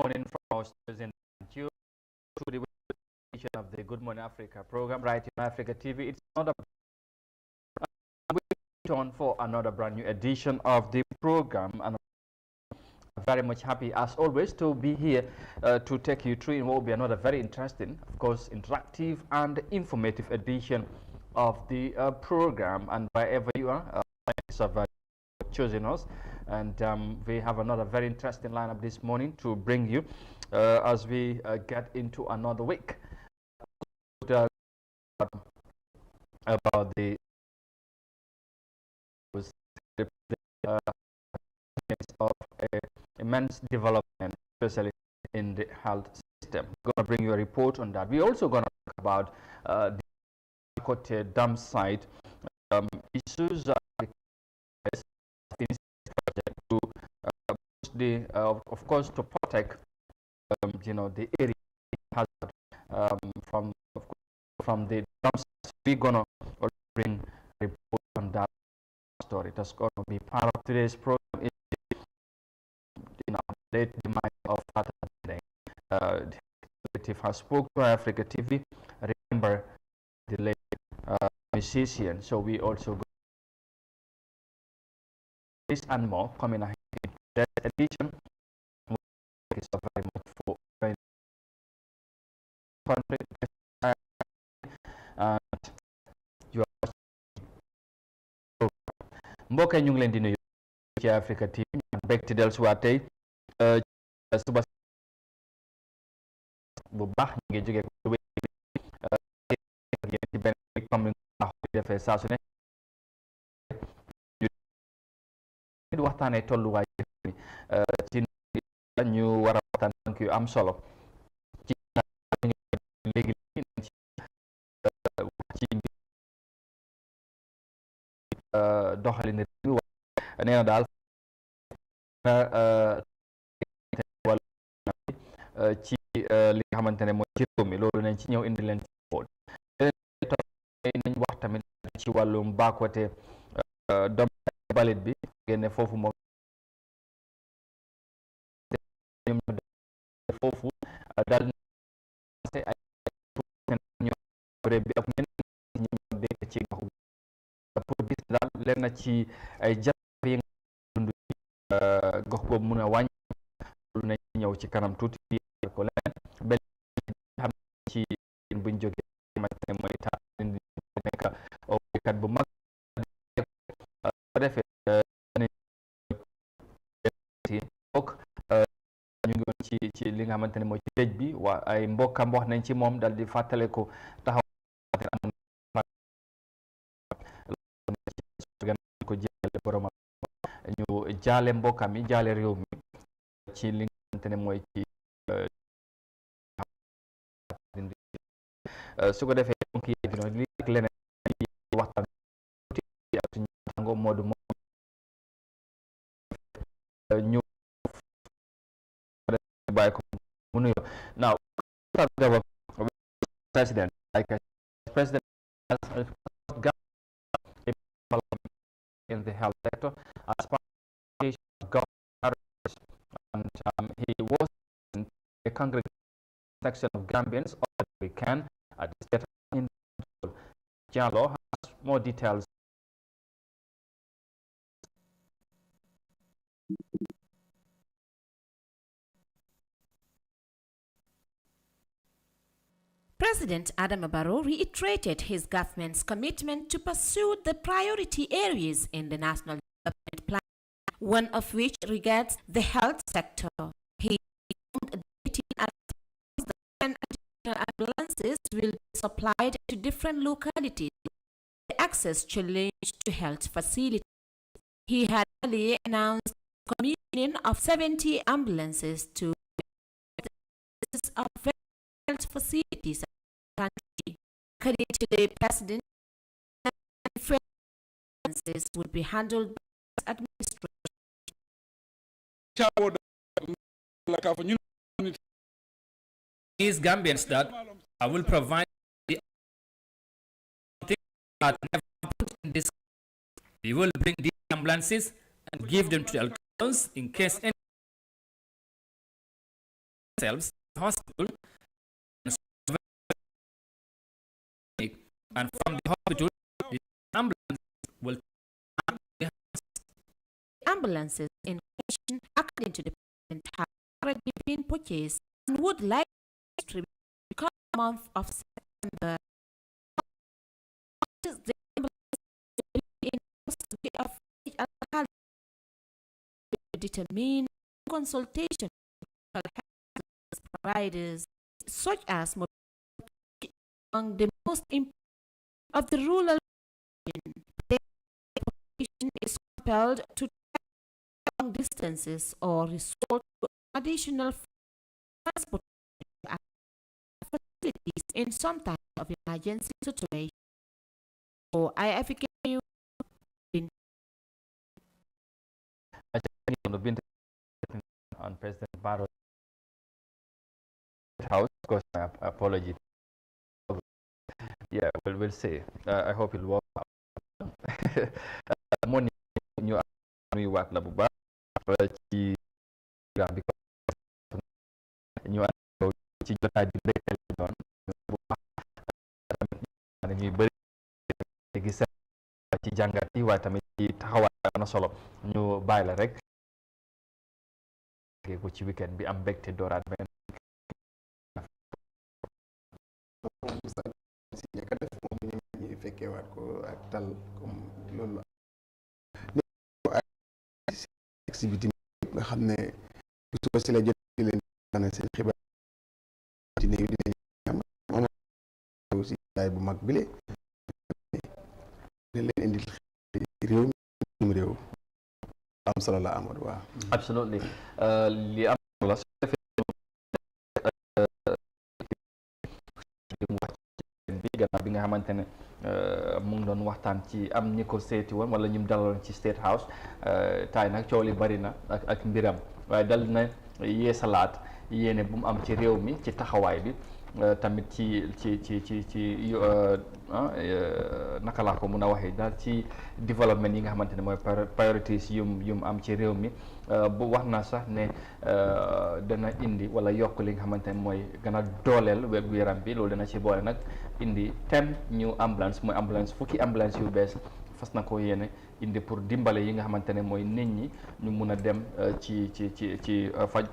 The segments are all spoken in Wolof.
Morning from our studios in you to the edition of the Good Morning Africa program right in Africa TV. It's another on for another brand new edition of the program, and I'm very much happy as always to be here to take you through in what will be another very interesting, of course, interactive and informative edition of the program. And wherever you are, thanks for choosing us. And we have another very interesting lineup this morning to bring you as we get into another week. About the of immense development, especially in the health system. We're going to bring you a report on that. We're also going to talk about the Kote dam site issues to of course, to protect the area hazard from the dam sites. We're going to bring a report on that story. That's going to be part of today's program. The mind of Tata. The executive has spoke to Africa TV. Remember the late musician. So we also go this and more coming ahead in that edition. It's very much for country and you are mbokk ñu ngi leen di nuyu ci Africa TV mbégte del suwaat tey suba bu baax ñu ngi jógee ko ci benn comme ni defee saa su ne di waxtaanee tolluwaay ci ñu war a waxtaan yu am solo ci léegi ci doxalin réew mi nee na daal ci li nga xamante ne mooy ci réew mi loolu nañ ci ñëw indi leen ci xool nañ wax tamit ci wàllum baakote doom balit bi génne foofu moom ñoom foofu daal ay bi ak ñenn ñoom dégg ci gox pour gis daal leen na ci ay jafe yi nga dund gox boobu mun a wàññi loolu nañ ñëw ci kanam tuuti ko leen benn xam ci buñ jógee xamante ne mooy Tata nekk kat bu mag defee bokk ñu ngi woon ci li nga xamante ne mooy ci dëj bi waa ay mbokkam wax nañ ci moom dal di fàttale ko taxaw ko jaale borom ñu jaale mbokkam yi jaale réew mi ci li nga xamante ne mooy ci su ko defee donc li ak leneen waxtaan ak suñu tango Modou moom ñu bàyyi ko mu nuyoo now president like president in the health sector as part of government, and he was in a congregation section of Gambians all the weekend at the state in Jallo has more details. President Adama Barrow reiterated his government's commitment to pursue the priority areas in the National Development Plan, one of which regards the health sector. He informed the meeting that additional ambulances will be supplied to different localities. The access challenge to health facilities. He had earlier announced the commissioning of 70 ambulances to of health facilities in the country. According to the president, ambulances would be handled by administration. These Gambians that I will provide the thing that never put in this. We will bring these ambulances and give them to the alcaldes in case any themselves to the hospital, and from the hospital, the ambulance will ambulances in question, according to the president, have already been purchased and would like to distribute the month of September. The ambulance will be in custody of each locality to determine consultation with health providers, such as mobility among the most important of the rural region. The population is compelled to long distances or resort to additional transport facilities in some type of emergency situation. So IFKU on President Barrow's house, of course, my apology. Yeah, we'll see. I hope it'll work out. Mo ñu nuyu waat la bu baax ci programme bi ñu ànd ci jotaay bi mbégte la doon bu baax tamit ñuy bëri gis ci jàngat yi waaye tamit ci taxawaay am na solo ñu bàyyi la rek ko ci weekend bi am mbégte dooraat beneen si ñaka def moom ñu fekkeewaat ko ak tal comme loolu activité nga xam ne suba si la jot di leen tànn seen xibaar ci néew dinañ am moom aussi yaay bu mag bile ne leen indil réew mi réew am solo la Amadou waaw absolutely li am la su defee bi gannaaw bi nga xamante ne mu ngi doon waxtaan ci am ñi ko seeti woon wala ñim dalaloon ci State House taay nag coow li bari na ak mbiram waaye dal na yeesalaat yéene bu mu am ci réew mi ci taxawaay bi tamit ci naka laa ko mun a waxee daal ci développement yi nga xamante ne mooy priorities yum am ci réew mi bu wax na sax ne dana indi wala yokk li nga xamante ne mooy gën a dooleel wér-gu-yaram bi loolu dana ci boole nag indi 10 new ambulance mooy ambulance fukki ambulance yu bees fas na ko yéene indi pour dimbale yi nga xamante ne mooy nit ñi ñu mun a dem ci faj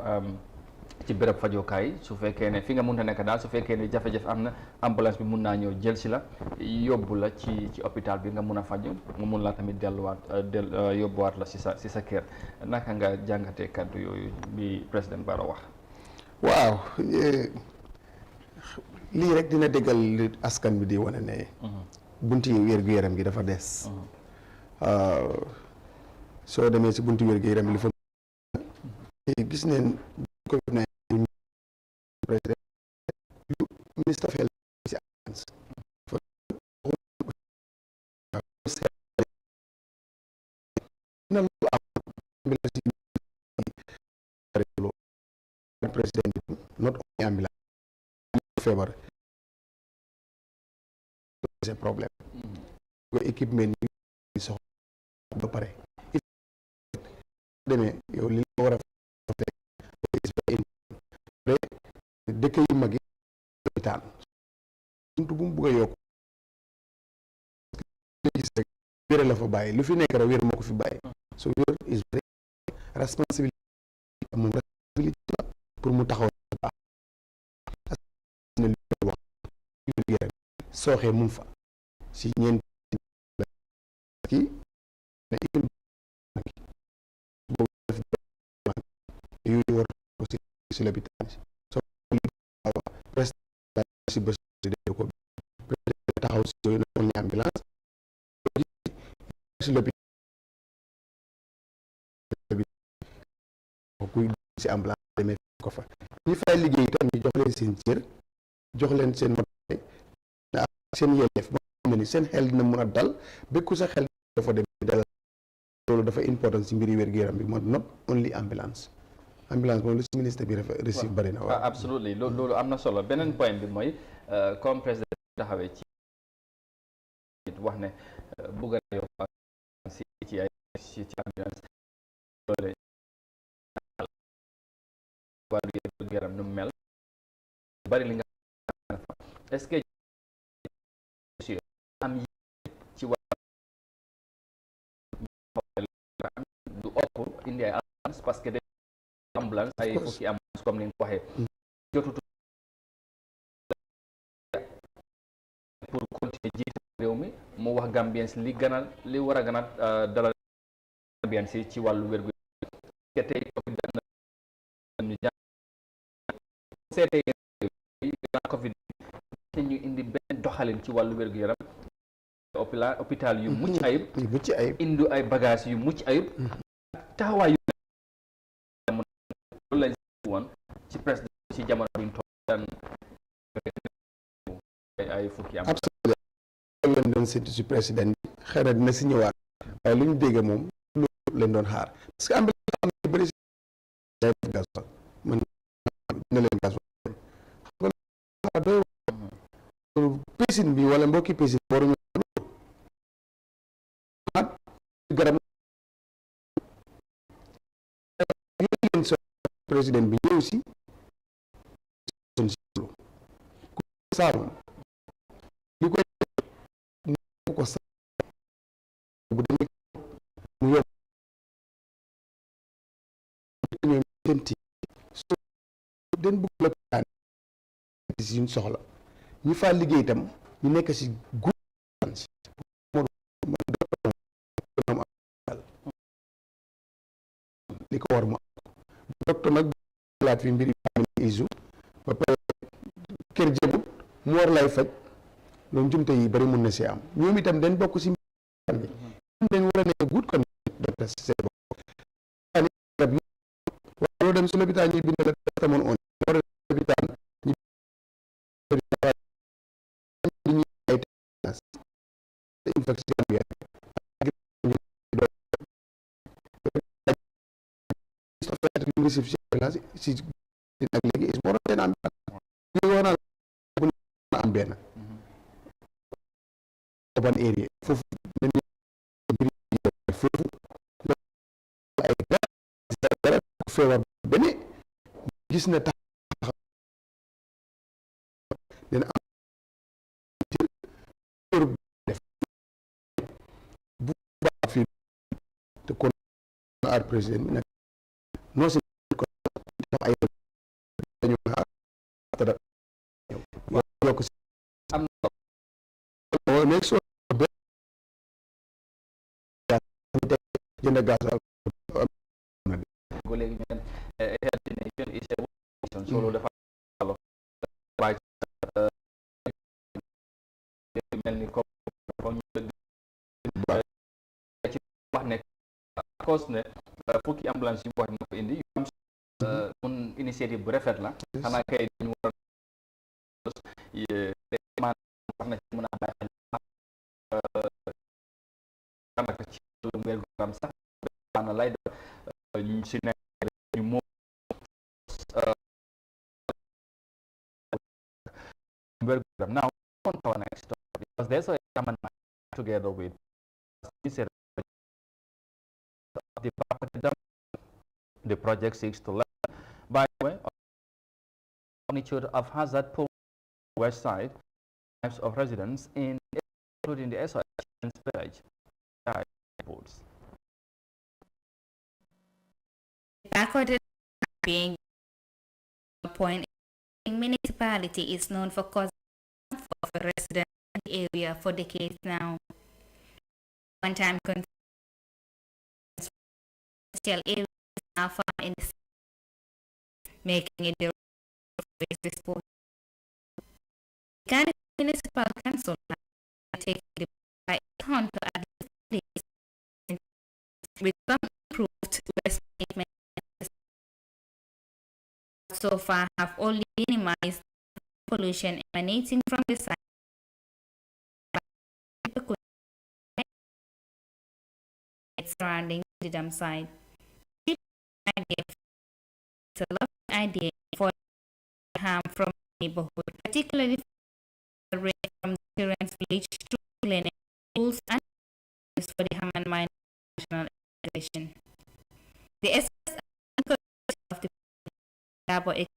ci béréb fajokaay su fekkee ne fi nga mun a nekk daal su fekkee ne jafe-jafe am na ambulance bi mun naa ñëw jël si la yóbbu la ci hôpital bi nga mun a faju mu mun laa tamit yóbbuwaat la si sa kër naka nga jàngatee kàddu yooyu bi président Barrow wax. waaw lii rek dina déggal li askan bi di wane ne bunti wér-gu-yaram gi dafa des soo demee si bunti wér-gu-yaram li fa gis neen COVID-19 président ministre of health si na lu am président not only ambulance feebar c'est problème ko équipement yi soxla ba pare demee yow li la war a dëkk yu mag yi hôpital buntu bu mu bëgg a yokk gis rek wér la fa bàyyi lu fi nekk rek wér moo ko fi bàyyi so wér is very responsabilité moom responsabilité pour mu taxaw baax ne li wax sooxee mu fa si ñeent kii ne ikul boobu def yooyu war ko si l'hôpital si bés ko taxaw si yooyu noonu ni ambulance si l'hôpital kuy si ambulance demee ko fa ñi fay liggéey tam ñu jox leen seen cër jox leen seen matuwaay ak seen yelleef ba xam ne ni seen xel dina mën a dal békku sa xel dafa dem dalal loolu dafa important si mbiri wér-gu-yaram bi moo not only ambulance moom lu si ministre bi receive bari na waaw absolutely loolu am na solo beneen point bi mooy comme président taxawee ci wax ne bugg na yokk ci ambulance wàllu yaram nu mel bari li nga est-ce que am ci wàllu du ëpp indi ay ambulance parce que day ambulance ay fukki ambulance comme ni nga ko waxee jotutu pour continuer jiite réew mi mu wax Gambien si li war a gën a dalal Gambien si ci wàllu wér gu que tey ñu seetee Covid te ñu indi benn doxalin ci wàllu wér gu yaram hôpital yu mucc ayib indi ay bagages yu mucc ayib taxawaay yu loolu lañ woon ci presse ci jamono bi ñu toog ay fukki am loolu lañ doon seetu si président bi xëy na dina si ñëwaat waaye lu ñu dégg moom loolu lañ doon xaar parce que am na bëri si gasoil man dina leen gasoil xam nga doy pésin bi wala mbokki pésin waruñu garab yooyu leen so président bi ñëw si saalum li koy ko sa bu demee mu yomb ñoom senti so den bëgg la taan si yuñ soxla ñu fa liggéey itam ñu nekk si gouvernance li ko war mu docteur nag laat fi mbiri isu ba pare kër jëgut mu war lay faj loolu njumte yi bari mun na si am ñoom itam dañ bokk si mbir mi dañ war a nekk good kon docteur si seen bopp garab yi waroo dem si lopitaan ñuy bind la testamoon on war a lopitaan ñu ay infection bi si nag léegi is moo doon am am benn urban area foofu foofu ay garab feebar bene gis na tax dina am def bu baax fii te kon aar président bi nag non si ko ay dañu xaar tada yokk si am na nekk soo jënd gaz ko léegi ñu destination is a destination solo dafa waaye mel ni comme ci wax ne cause ne fukki ambulance yu wax na ko indi yu am mun initiative bu rafet la xanaa kay dañu war a wax na ci mën a bàyyi xel ci wér gu yaram sax na lay ñu si nekk ñu moo wér gu yaram now on to our next topic because there's a amendment together with the project seeks to learn by the way magnitude of hazard pool west side types of residents including the SOS village reports. Backward being point municipality is known for causing of a resident area for decades now. One time areas are found in the making it the sport. Can municipal council take the by on to add with some improved statement so far have only minimized pollution emanating from the site surrounding the dam site. It's a lovely idea for harm from the neighborhood, particularly from the parents' village to clinic, schools, and for the Haman Mine National Education. The essence of the which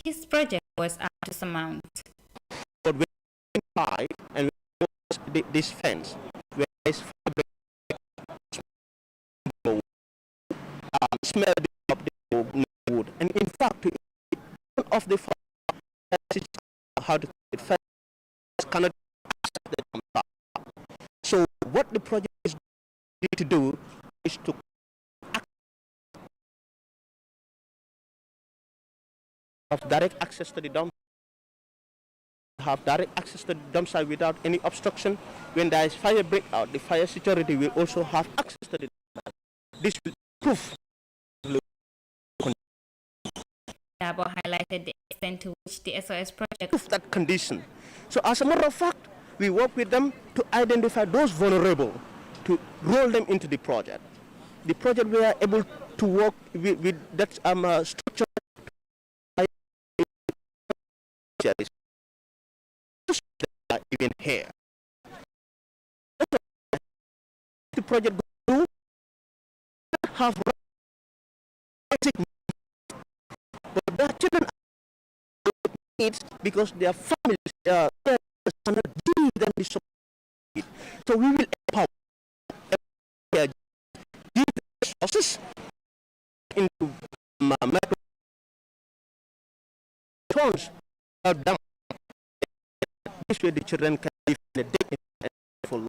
his project was out to surmount. But when we buy and this fence, where it's smell of the wood, and in fact, one of the how to fence cannot accept the dump. So what the project is need to do is to have direct access to the dump, have direct access to the dump site without any obstruction. When there is fire breakout, the fire security will also have access to the dump site. This will prove. Dabo highlighted the extent to which the SOS project Prove that condition. So as a matter of fact, we work with them to identify those vulnerable, to roll them into the project. The project we are able to work with that structure. Even here, the project go have but their children needs because their families are not giving them the support. So we will empower, give the resources into tons of them. This way the children can live in a day for life.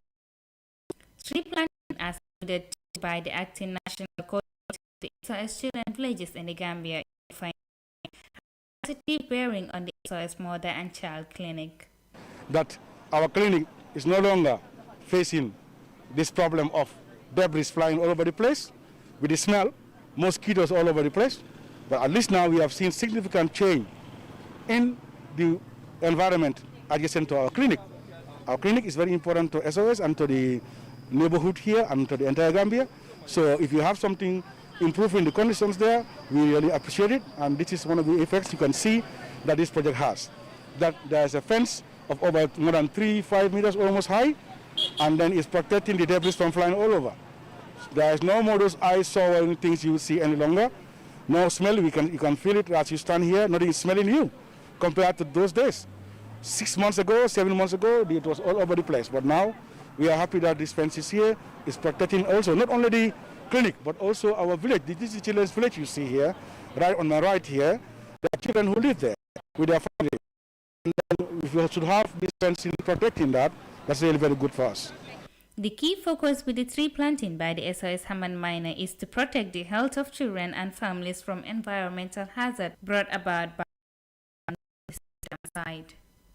tree planting as included by the acting national coordinator of the SOS children villages in the Gambia has a deep bearing on the SOS Mother and Child Clinic. That our clinic is no longer facing this problem of debris flying all over the place with the smell, mosquitoes all over the place. But at least now we have seen significant change in the environment adjacent to our clinic. Our clinic is very important to SOS and to the neighborhood here and to the entire Gambia. So if you have something improving the conditions there, we really appreciate it. And this is one of the effects you can see that this project has. That there's a fence of over more than 3-5 meters almost high, and then it's protecting the debris from flying all over. There is no more those eyesore things you see any longer. No smell, you can feel it as you stand here, nothing is smelling you compared to those days. 6 months ago, 7 months ago, it was all over the place. But now we are happy that this fence is here, is protecting also not only the clinic, but also our village. This is the children's village you see here, right on my right here. There are children who live there with their families. And then if we should have this fence protecting that, that's really very good for us. The key focus with the tree planting by the SOS Haman Minor is to protect the health of children and families from environmental hazard brought about by the system side.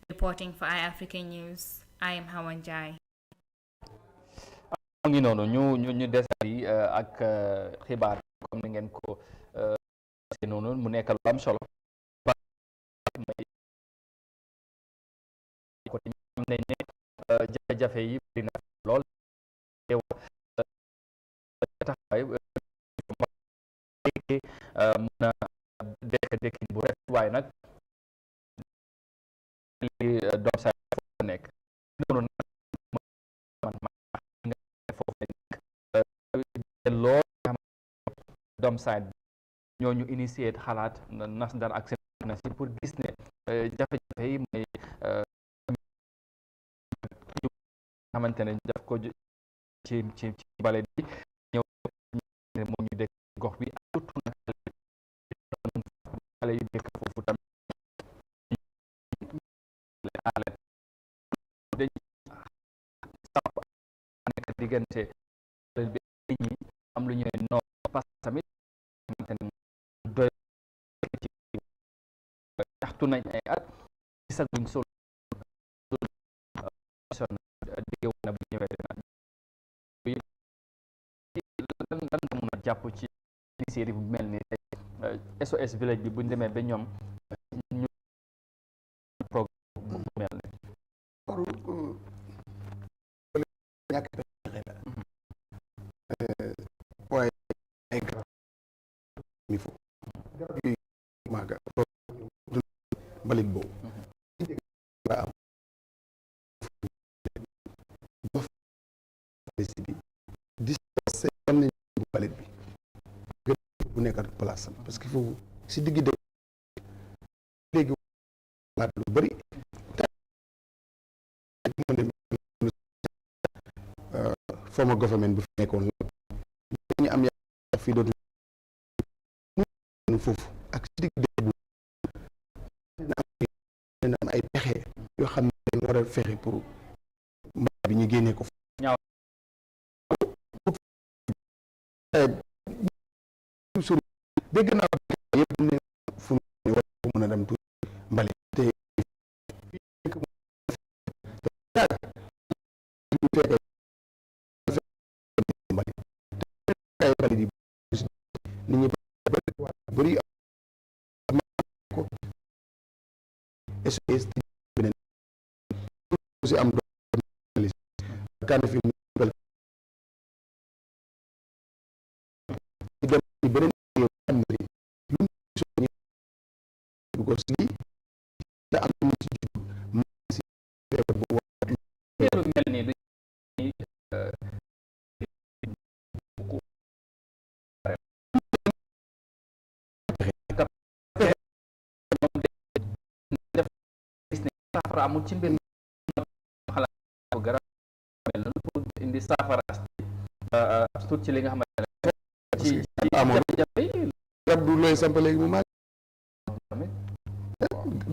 Reporting for iAfrican News, I am Hawan Jai. ngi noonu ñu desali ak xibaar comme ni ngeen ko noonu mu nekk lu am solo ko am nañ ne jafe-jafe yi bari na lool taxawaay mën a dekkin bu rek waaye nag li doom sa foofu nekk noonu lool doom side ñooñu initiate xalaat nas daan ak seen na si pour gis ne jafe-jafe yi mooy xamante ne daf ko ci bale bi ñëw moo ñu dëkk gox bi surtout nag xale yu dëkk foofu tamit dañ sàpp nekk diggante bi ñi am lu ñuy non parce que tamit xamante ne doy ci taxtu nañ ay at gisaguñ sol digg na bu ñëwee lan nga mën a jàpp ci série bu mel ni SOS village bi buñ demee ba ñoom ñu programme bu mel ni waaye ay garab mi fo maaga mbalit boobu nga am bi dispersé nañ mbalit bi gën bu nekkat place am parce que foofu si digg dëkk léegi laat lu bëri former government bu fi nekkoon la ñu am yaa fii dootu foofu ak si digg dëkk bu dina am ay pexe yoo xam ne dañ war a fexe pour mbaa bi ñu génnee ko dégg naa yëpp ne fu mu war a mën a dem tuuti mbalit te mbalit yi nit ñi bëri ko SOS beneen aussi am kan fi dem ci beneen xam ne lu ko si da am ñu ci judd si feebar bu mel ni du saafara amul ci mbir xalaat ko garab mel noonu pour indi saafara surtout ci li nga xamante ne ci jafe-jafe garab du looy samp léegi mu màgg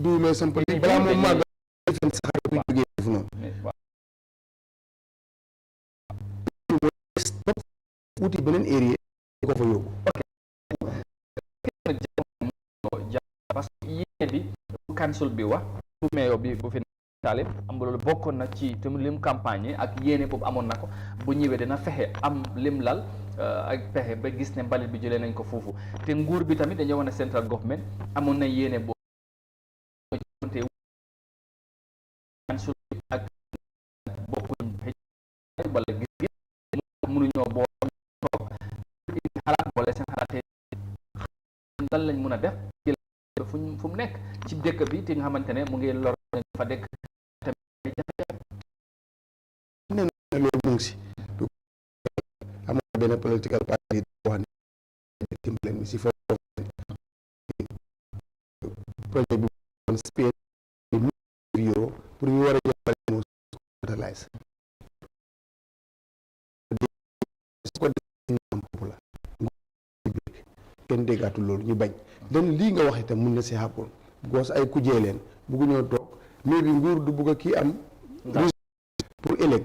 du looy samp léegi balaa moom màgg fen saxaar bu jógee foofu noonu wuti beneen area ko fa yóbbu parce que yéene bi bu council bi wax bu meeyoo bi bu fi taalib am loolu bokkoon na ci te lim campagne ak yéene boobu amoon na ko bu ñëwee dina fexe am lim lal ak pexe ba gis ne mbalit bi jëlee nañ ko foofu te nguur bi tamit dañoo wane central government amoon na yéene boobu council bi ak bokkuñ wala gis mënuñoo boo toog xalaat boole seen xalaatee lan lañ mën a def fu mu nekk ci dëkk bi te nga xamante ne mu ngi lor fa dëkk tamit jafe-jafe ne loolu mu ngi si am na benn political party wax ne dimbale mi si foofu projet bi woon spé euro pour ñu war a jàppale moo fertilize su ko def am la kenn déggaatul loolu ñu bañ dan lii nga wax itam mun na si xàppoon goos ay kujee leen buggu ñoo toog mais bi nguur du bugg a kii am pour ëllëg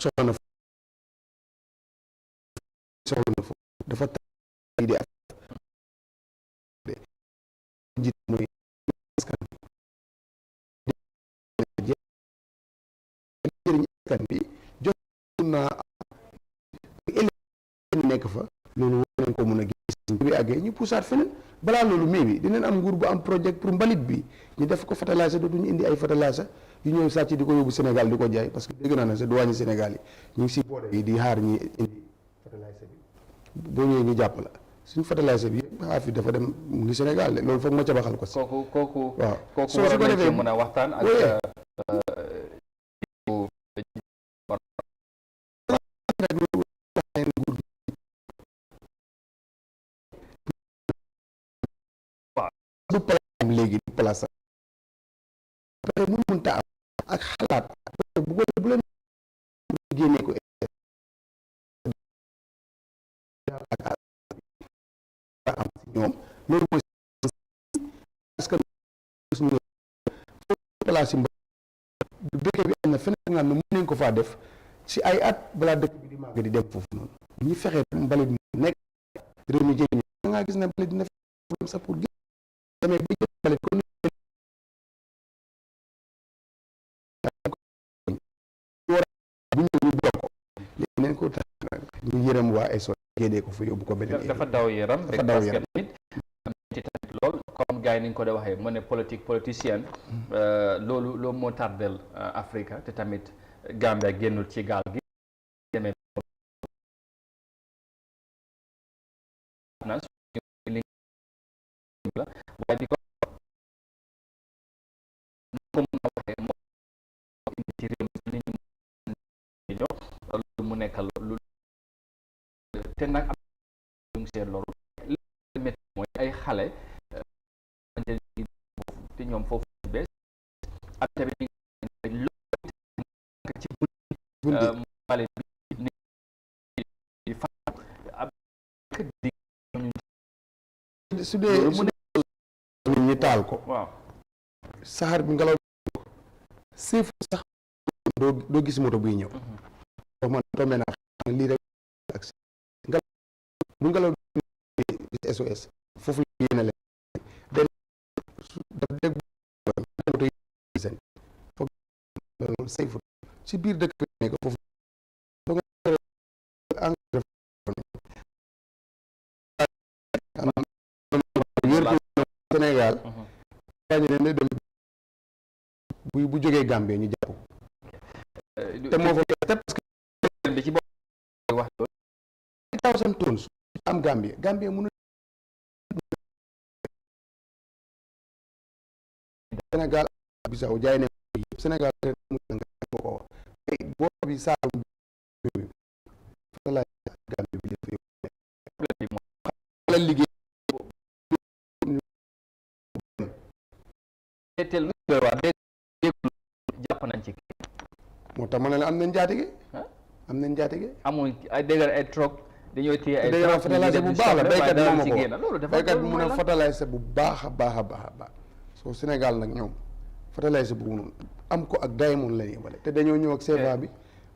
soxla na foofu dafa tax di af jiit mooy askan jëriñ askan bi jox naa ëllëg nekk fa loolu war nañ ko mën a gis bi àggee ñu pusaat feneen balaa loolu mais bi dinañ am nguur bu am projet pour mbalit bi ñu def ko fertiliser dootuñu indi ay fertiliser yu ñëw sàcc di ko yóbbu Sénégal di ko jaay parce que dégg naa ne sa douane Sénégal yi ñu ngi si boole yi di xaar ñi indi fertiliser bi boo ñëwee ñu jàpp la suñu fertiliser bi yëpp xaar fi dafa dem mu ngi Sénégal de loolu foog ma cabaxal ko si kooku waaw kooku war nañ ci mën a waxtaan ak du place léegi du place après mënta am ak xalaat bu leen génnee ko ak am si ñoom loolu mooy parce que suñu place yi dëkk bi am na feneen nga xam ne mën nañ ko faa def si ay at balaa dëkk bi di màgg di dem foofu noonu ñi fexe mbalit mu nekk réew mi jëriñ da ngaa gis ne mbalit dina fi sax pour demee ba jël mbalit kon bu ñëw ñu bloqué ko léegi nañ ko tax ñu yërëm waa ESO génnee ko fa yóbbu ko beneen dafa daw yaram dafa daw yaram nit ci tamit lool comme gars yi ni ñu ko de waxee mu ne politicien loolu moo tardel Afrique te tamit Gambia génnul ci gaal gi demee la waaye di ko mën a waxee moo indi ci réew mi nit ñi loolu mu nekkal lu te nag am lu ngi seen loolu li métti mooy ay xale te ñoom foofu bees ak tamit ci bale bi su dee ñu taal ko waaw saxaar bi ngelaw seefu sax doo gis moto buy ñëw wax man tombé naa xam lii rek ak ngelaw bu ngelaw gis SOS foofu la yéene leen den daf dégg moto yi seen foog loolu seefu ci biir dëkk bi nekk foofu Sénégal ñu ne dem bu jógee Gambie ñu jàpp te moo fa te parce que bi ci bopp wax loolu 1000 tonnes am Gambie mënu Sénégal Bissau jaay ne yëpp Sénégal mu nga ko wax boo bi Saalum bi fa la Gambie bi la liggéey teel lu waa jàpp nañ ci moo tax ma ne la am nañ njaatige am nañ njaatige amul ay dégg ay troc dañoo téye ay dégg naa fertiliser bu baax la béykat bi moo ma ko loolu béykat bi mun a fertiliser bu baax a baax a baax a baax soo Sénégal nag ñoom fertiliser bu noonu am ko ak Diamond la ñuy wale te dañoo ñëw ak CFA bi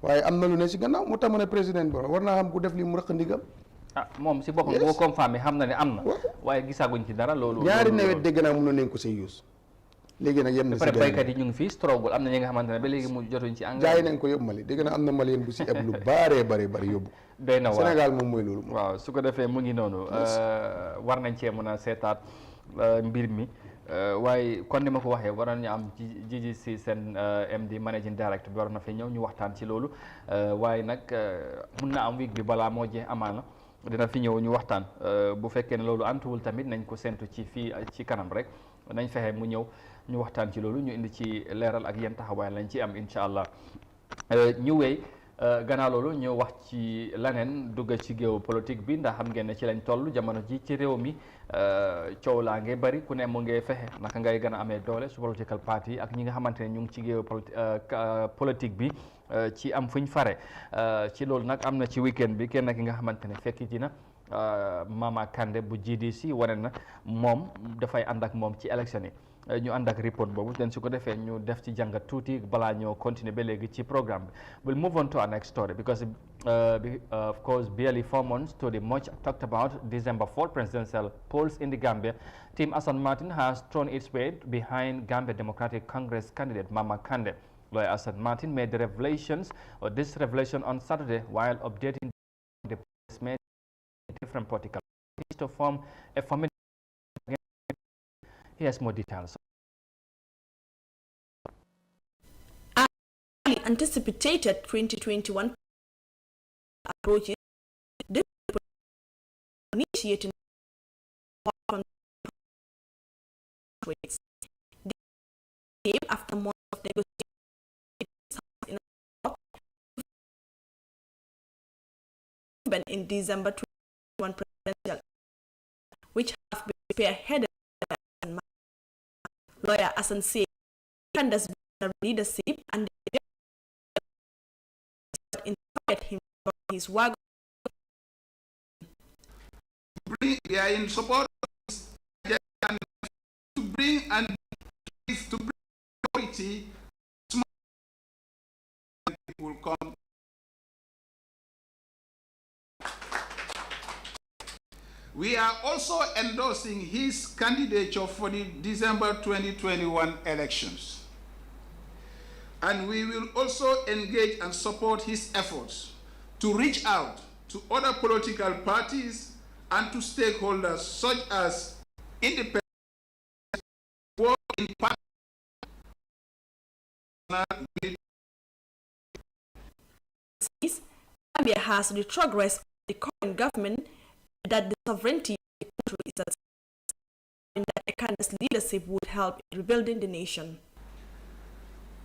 waaye am na lu ne si gannaaw moo tax ma ne président bi war naa xam ku def li mu rëq ndigam moom si boppam boo confirmé xam na ne am na waaye gisaaguñ ci dara loolu ñaari nawet dégg naa mënoon nañ ko say use léegi nag yem na si pare baykat yi ñu ngi fii struggle am na ñi nga xamante ne ba léegi mu jotuñ ci engrais jaay nañ ko yóbbu Mali dégg naa am na malien bu si eb lu bari yóbbu doy na waar Sénégal moom mooy loolu waaw su ko defee mu ngi noonu war nañ cee mën a seetaat mbir mi waaye kon ni ma ko waxee waroon ñu am Jiji si seen MD managing director bi war na fi ñëw ñu waxtaan ci loolu waaye nag mun na am week bi balaa moo jeex amaana dina fi ñëw ñu waxtaan bu fekkee ne loolu antuwul tamit nañ ko séntu ci fii ci kanam rek nañ fexe mu ñëw ñu waxtaan ci loolu ñu indi ci leeral ak yenn taxawaay lañ ci am incha allah ñu wéy gannaaw loolu ñu wax ci leneen dugg ci géew politique bi ndax xam ngeen ne ci lañ toll jamono ji ci réew mi coow laa ngay bari ku ne mu ngi fexe naka ngay gën a amee doole su political party ak ñi nga xamante ne ñu ngi ci géew politique bi ci am fuñ fare ci loolu nag am na ci weekend bi kenn ki nga xamante ne fekk dina Mama Kandeh bu GDC wane na moom dafay ànd ak moom ci élection yi ñu ànd ak report boobu den su ko defee ñu def ci jàngat tuuti balaa ñoo continuer ba léegi ci programme bi we'll move on to our next story because of course barely 4 months to the much talked about December 4 presidential polls in the Gambia. Team Hassan Martin has thrown its weight behind Gambia Democratic Congress candidate Mama Kandeh. Lawyer Hassan Martin made the revelations or this revelation on Saturday while updating the polls made different political parties to form a formidable. He has more details. Anticipated 2021 approaches initiating came after months of negotiations in December 2021 presidential, which have been spearheaded by Lawyer Hassan said Kandeh's leadership and inspired him from his wagon. We are in support of this agenda to bring and to bring authority. Small people come. We are also endorsing his candidature for the December 2021 elections. And we will also engage and support his efforts to reach out to other political parties and to stakeholders such as independent work in partnership. Gambia has the progress of the current government that the sovereignty of the country is at stake, and that a Kandeh's leadership would help in rebuilding the nation.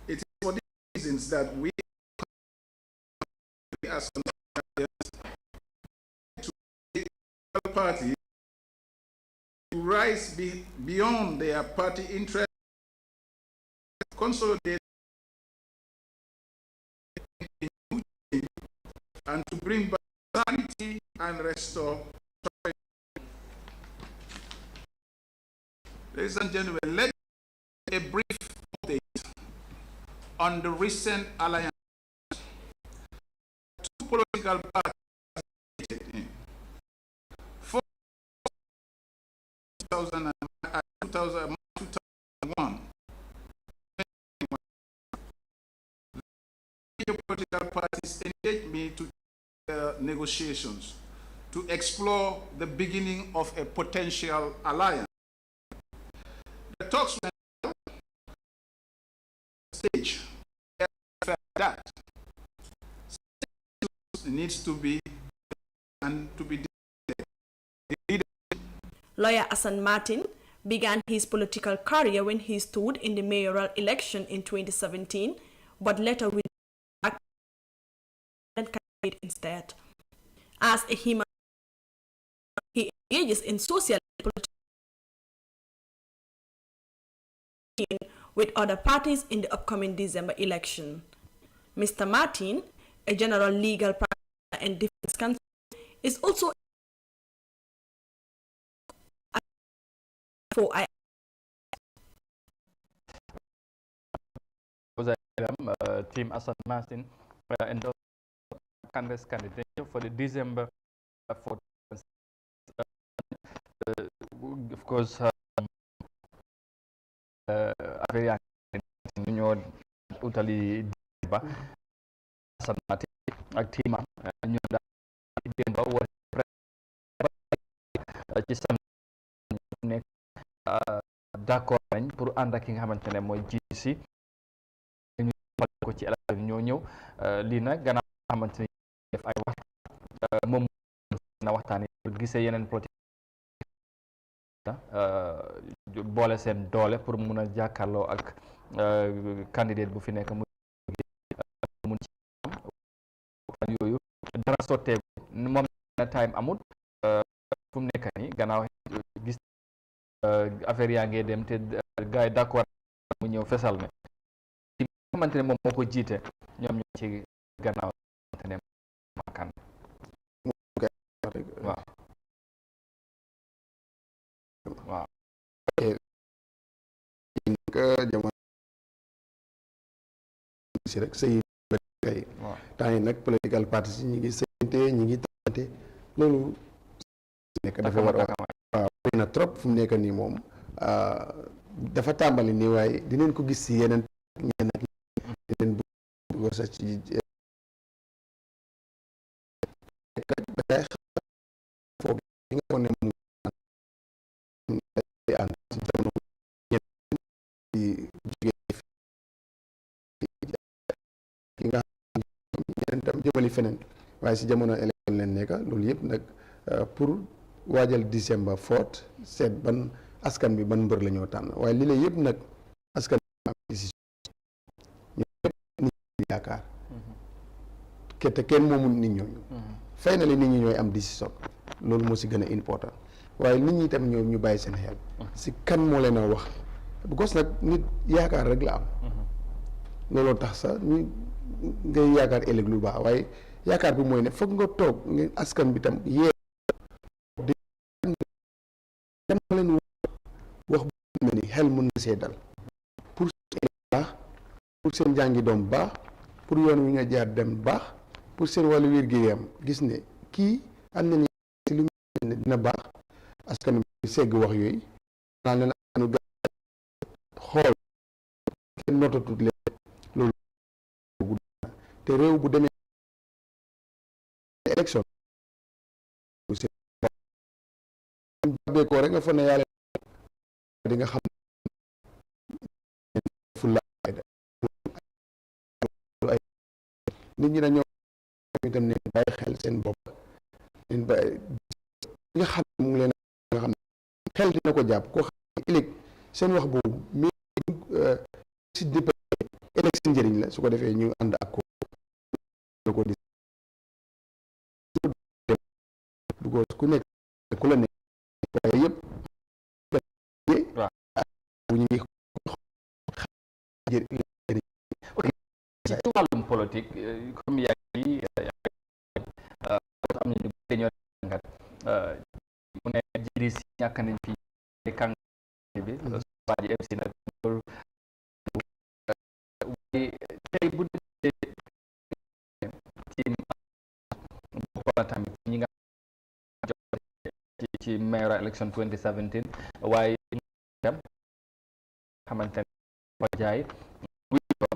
It is for these reasons that we as to the party to rise beyond their party interests, consolidate and to bring back sanity and restore. Ladies and gentlemen, let me a brief update on the recent alliance. Two political parties for 2001. The political parties engaged me to negotiations to explore the beginning of a potential alliance. The talks went stage that needs to be and to be. Lawyer Hassan Martin began his political career when he stood in the mayoral election in 2017, but later with candidate instead. As a human, he engages in social and political with other parties in the upcoming December election. Mr. Martin, a general legal practitioner and defense counsel, is also Team Hassan Martin endorsed Congress candidate for the December 4th. Of course, very utali ba Hassan Martin ak team ñu da demba war ci sam nek d'accord nañ pour ànd ak ki nga xamantene mooy GC ñu ko ci élection ñoo ñëw lii nag gannaaw xamantene def ay wax moom na waxtaane pour gisee yeneen projet boole seen doole pour mun a jàkkaarloo ak candidate bu fi nekk mu mun ci yooyu dara sotteegu moom na time amul fu mu nekk nii gannaaw gis affaire yaa ngee dem te gars yi d'accord mu ñëw fesal ne ci xamante ne moom moo ko jiite ñoom ñoo ci gannaaw xamante ne makan waaw waaw jamono si rek sëy kay temps yi nag political parties yi ñi ngi sëyante ñi ngi tante loolu nekk dafa war a waaw bëri na trop fu mu nekk nii moom dafa tàmbali nii waaye dinañ ko gis si yeneen ñeen ak yeneen bu sax ci dafay foog yi nga xam ne mu ànd si jamono ki nga xam ñeneen tam jëmali feneen waaye si jamono élection leen nekka loolu yëpp nag pour waajal December 4 seet ban askan bi ban mbër la ñoo tànn waaye li la yëpp nag askan bi am décision ñu yëpp nit ñi yaakaar te kenn moomul nit ñooñu fay na li nit ñi ñooy am décision loolu moo si gën a important waaye nit ñi tam ñoom ñu bàyyi seen xel si kan moo leen a wax because nag nit yaakaar rek la am looloo tax sax ñu ngay yaakaar ëllëg lu baax waaye yaakaar bi mooy ne foog nga toog ngeen askan bi tam yee di dem leen wax bu mel ni xel mën na see dal pour seen baax pour seen jàngi doom baax pour yoon wi nga jaar dem baax pour seen wàllu wér-gu-yaram gis ne kii am na ni si lu mel ne dina baax askan bi segg wax yooyu naa leen anu ga xool kenn notatut leen loolu te réew bu demee élection bu ko rek nga fa ne yàlla di nga xam fulla ay nit ñi dañoo itam ne bàyyi xel seen bopp leen bàyyi nga xam mu ngi leen nga xam xel dina ko jàpp koo xam ne ëllëg seen wax boobu mais si dépé ëllëg si njëriñ la su ko defee ñu ànd ak ko di ku nekk ku la nekk waaye yëpp ci wàllum politique comme yaa ngi am nañu ñoo jàngat mu ne jiri si ñàkk nañ fi kàng bi waa ji MC nag tey bu bokk na tamit ñi nga ci mayoral election 2017 waaye dem xamante ne ko jaay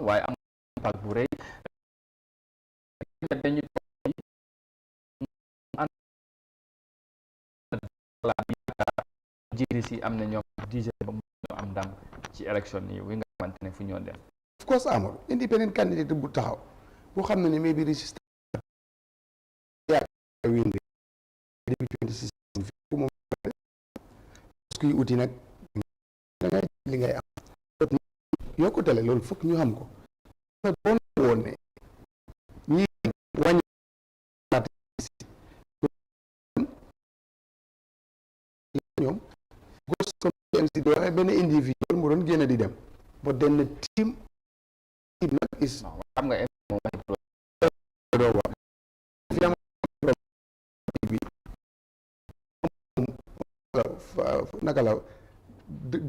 waaye am impact bu rëy dañu jiri si am na ñoom dixième ba mu am ndam ci élection yi wi nga xamante ne fu ñoo dem of course amul independent candidate bu taxaw boo xam ne ni may bi résisté win depuis 2016 moom parce que uti nag dangay li ngay am yokkutele loolu fokk ñu xam ko boo woon ne ñi wàññi ñoom gos comme MC do waxee benn individuel mu doon génn di dem ba denn team nag is xam nga doo wax fi am naka la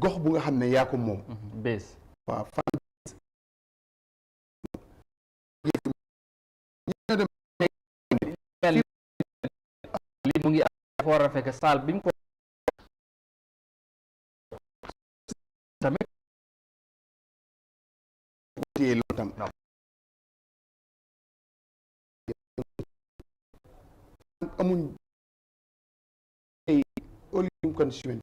gox bu nga xam ne yaa ko moom bés waaw lii mu ngi dafa war a fekk saal bi mu ko tamit téye loolu tam amuñ ay olium constituent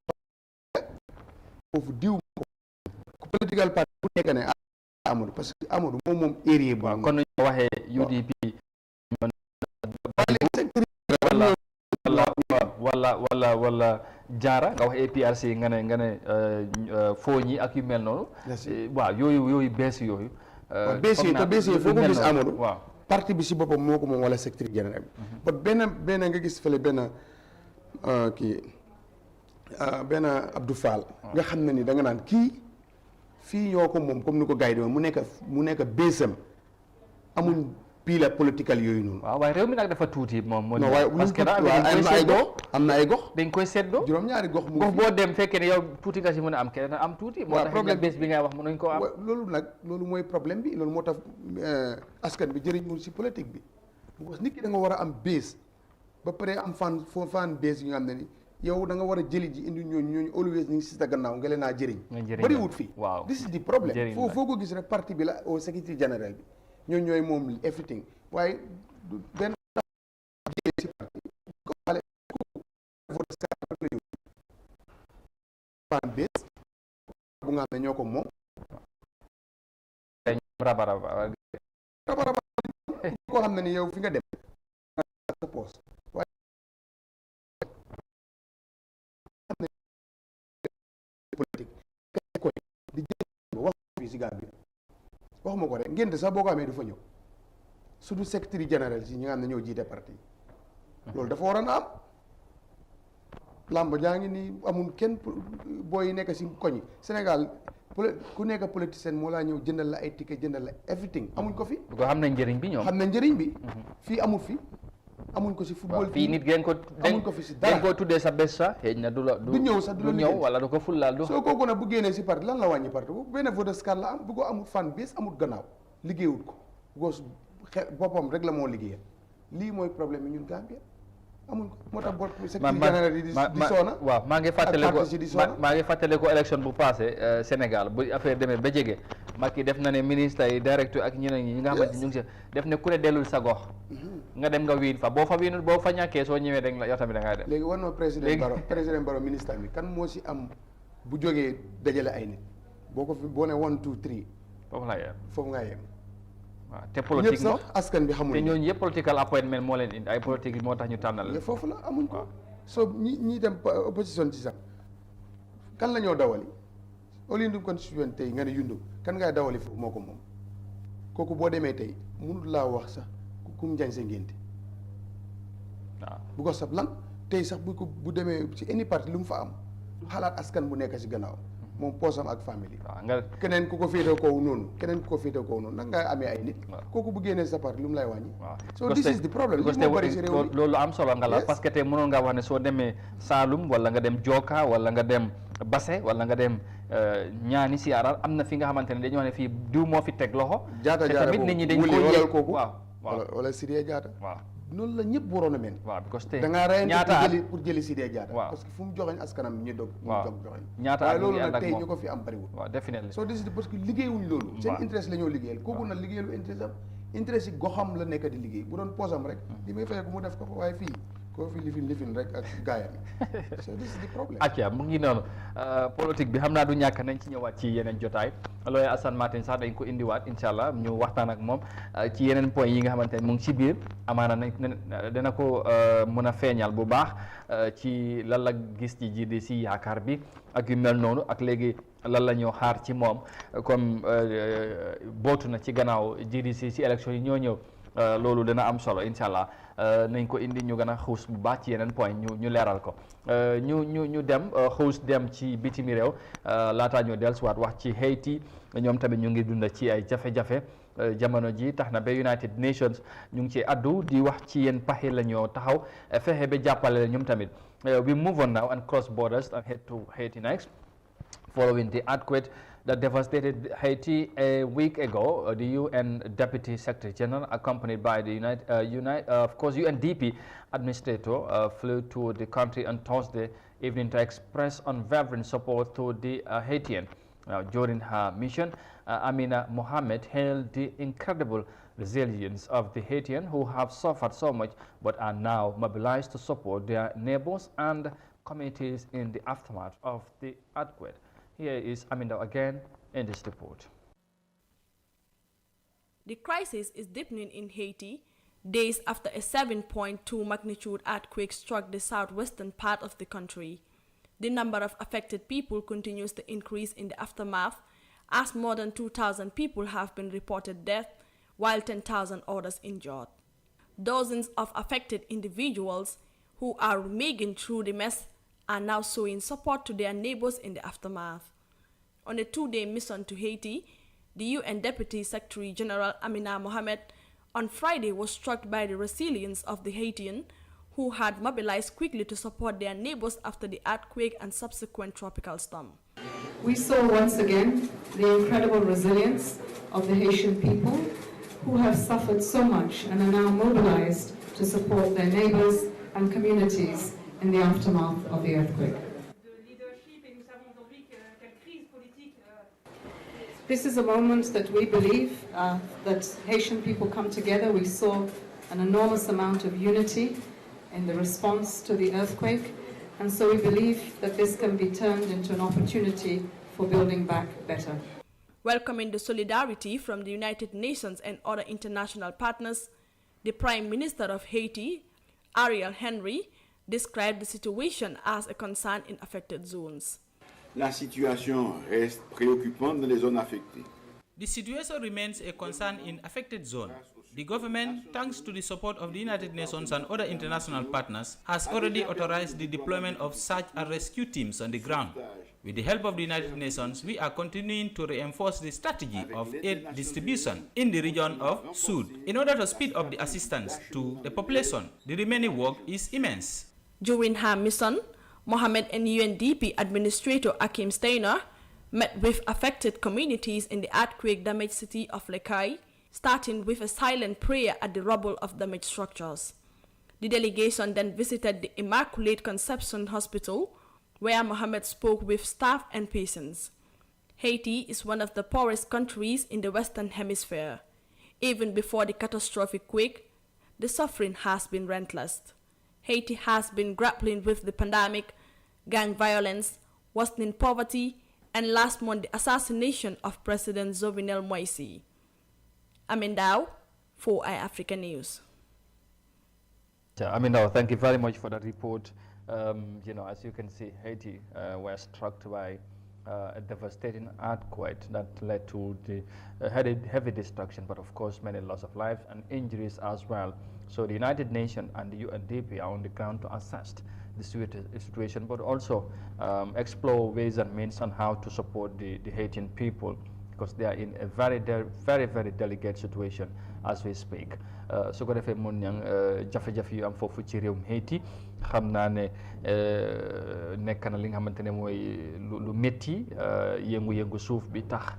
foofu diw ko political party bu nekk ne Amadou parce que Amadou moom area bu kon nañu waxee UDP wala jaara nga wax APRC nga ne fooñi ak yu mel noonu waaw yooyu bees yooyu bees yi foo ko gis Amadou waaw parti bi si boppam moo ko moom wala secrétaire général bi benn nga gis fële benn benn Abdou Fall nga xam ne ni da nga naan kii fii ñoo ko moom comme ni ko gars yi mu nekk beesam amuñ pila political yooyu noonu. waaw waaye réew mi nag dafa tuuti moom. moo parce que am na ay gox. dañ koy seddoo juróom-ñaari gox. gox boo dem fekkee ne yow tuuti nga si mën a am kenn am tuuti. moo tax problème bés bi ngay wax mënuñ ko am. loolu mooy problème bi loolu moo tax askan bi jëriñu si politique bi parce que nit ki da nga war a am bés ba pare am fan bés yi nga xam ne ni yow da nga war a jëli ji indi ñooñu always ñu ngi si sa gannaaw nga leen a jëriñ. bëriwut fii. waaw this is the problème. foo ko gis rek parti bi la au secrétaire général bi. ñooy moom everything waaye benn si parti ko xale fan bés bu nga xam ne ñoo ko moom rabaraba koo xam ne ni yow fi nga dem sa poos waaye xam ne politique koy di jël wax fii si Gambie waxuma ko rek ngénte sax boo ko amee du fa ñëw surtout secrétaire général si ñi nga xam ne ñoo jiite parti loolu dafa waroon a am làmb jaa ngi nii amul kenn booy nekk si koñ Sénégal ku nekk politicien moo laa ñëw jëndal la ay ticket jëndal la everything amuñ ko fi. ko xam nañ njëriñ bi ñoom. xam nañ njëriñ bi. fii amul fi amuñ ko si football. fii nit ngeen ko amuñ ko fi si dara ngeen ko tuddee sa bés sax xëy na du ñëw sax du ñëw wala du ko fullaal du. soo kooku nag bu génnee si parti lan la wàññi parti bu benn vote scar la am bu ko amul fan bés amul gannaaw liggéeyut ko gos boppam rek la moo liggéeyal lii mooy problème yi ñun Gambie amuñ ko moo tax bopp secrétaire général di soona waaw maa ngi fàttale ko élection bu passé Sénégal bu affaire demee ba jege Macky def na ne ministre yi directeur ak ñeneen ñi nga xamante ñu ngi si def ne ku ne dellul sa gox nga dem nga wiin fa boo fa wiinul boo fa ñàkkee soo ñëwee rek la yow tamit da ngay dem léegi war na président Barrow ministre bi kan moo si am bu jógee dajale ay nit boo ko fi boo ne 1 2 3 foofu nga yem waaw te politique sax askan bi xamul te ñooñu yëpp political appointment moo leen indi ay politique moo tax ñu tànnal leen foofu la amuñ ko soo ñi dem opposition ci sax kan la ñoo dawali au lieu constitution tey nga ne yundu kan ngay dawali foofu moo ko moom kooku boo demee tey mënul laa wax sax ku mu njañ sa ngénte waaw bu ko sab lan tey sax bu demee ci any parti lu mu fa am xalaat askan bu nekk si gannaaw moom poosam ak famille nga keneen ku ko féetee kaw noonu keneen ku ko féetee kaw noonu nag nga amee ay nit kooku bu génnee sa part lu mu lay wàññi so this is the problem li moo bëri si réew mi loolu am solo nga la parce que tey mënoon nga wax ne soo demee Saalum wala nga dem Joka wala nga dem Basse wala nga dem ñaani si aral am na fi nga xamante ne dañoo ne fii diw moo fi teg loxo jaata jaata tamit nit ñi dañ ko wulal kooku waaw wala Sidé Jaata waaw noonu la ñëpp waroon a mel waaw because tey da ngaa reyante ñaata pour jëli Sidé Jaata waaw parce que fu mu joxeñ askanam ñu dog joxeñ ñaata waaye loolu nag tey ñu ko fi am bariwul waaw definitely soo décidé parce que liggéeyuñ loolu seen interest la ñoo liggéeyal kooku nag liggéeyalu interest am interest yi goxam la nekk di liggéey bu doon poosam rek li may fay ko mu def ko fa waaye fii koo fi lifin rek ak gaayam so this is the problem acca mu ngi noonu politique bi xam naa du ñàkk nañ ci ñëwaat ci yeneen jotaay looy Assane Martin sax dañ ko indiwaat incha allah ñu waxtaan ak moom ci yeneen point yi nga xamante ne mu ngi ci biir amaana nañ dana ko mën a feeñal bu baax ci lan la gis ci GDC yaakaar bi ak yu mel noonu ak léegi lan la ñoo xaar ci moom comme bootu na ci gannaaw GDC ci élection yi ñoo ñëw loolu dana am solo incha allah nañ ko indi ñu gën a xuus bu baax ci yeneen point ñu leeral ko ñu dem xuus dem ci bitimi réew laataa ñu dellusiwaat wax ci Haiti ñoom tamit ñu ngi dunda ci ay jafe-jafe jamono ji tax na ba United Nations ñu ngi ci addu di wax ci yenn paxi la ñoo taxaw fexe ba jàppale ñoom tamit we move on now and cross borders and head to Haiti next following the earthquake that devastated Haiti a week ago. The UN Deputy Secretary General, accompanied by the UNDP administrator, flew to the country on Thursday evening to express unwavering support to the Haitian. During her mission, Amina Mohammed hailed the incredible resilience of the Haitian who have suffered so much but are now mobilized to support their neighbors and communities in the aftermath of the earthquake. Here is Aminda again in this report. The crisis is deepening in Haiti days after a 7.2 magnitude earthquake struck the southwestern part of the country. The number of affected people continues to increase in the aftermath, as more than 2,000 people have been reported dead, while 10,000 others injured. Dozens of affected individuals who are making through the mess are now showing support to their neighbors in the aftermath. On a two-day mission to Haiti, the UN Deputy Secretary General Amina Mohammed on Friday was struck by the resilience of the Haitian who had mobilized quickly to support their neighbors after the earthquake and subsequent tropical storm. We saw once again the incredible resilience of the Haitian people who have suffered so much and are now mobilized to support their neighbors and communities in the aftermath of the earthquake. This is a moment that we believe that Haitian people come together. We saw an enormous amount of unity in the response to the earthquake, and so we believe that this can be turned into an opportunity for building back better. Welcoming the solidarity from the United Nations and other international partners, the Prime Minister of Haiti, Ariel Henry, described the situation as a concern in affected zones. La situation reste préoccupante dans les zones affectées. The situation remains a concern in affected zones. The government, thanks to the support of the United Nations and other international partners, has already authorized the deployment of search and rescue teams on the ground. With the help of the United Nations, we are continuing to reinforce the strategy of aid distribution in the region of Sud in order to speed up the assistance to the population. The remaining work is immense. During her mission, Mohammed and UNDP Administrator Akim Steiner met with affected communities in the earthquake-damaged city of Lekai, starting with a silent prayer at the rubble of damaged structures. The delegation then visited the Immaculate Conception Hospital, where Mohammed spoke with staff and patients. Haiti is one of the poorest countries in the Western Hemisphere. Even before the catastrophic quake, the suffering has been relentless. Haiti has been grappling with the pandemic, gang violence, worsening poverty, and last month the assassination of President Jovenel Moïse. Amindao for iAfrica News. Amindao, thank you very much for that report. As you can see, Haiti was struck by a devastating earthquake that led to the heavy destruction, but of course many loss of lives and injuries as well. So the United Nations and the UNDP are on the ground to assist the situation, but also explore ways and means on how to support the Haitian people, because they are in a very delicate situation as we speak. su ko defee mun ñang jafe-jafe yu am foofu ci réewum Haiti xam naa ne nekk na li nga xamante ne mooy lu métti yëngu-yëngu suuf bi tax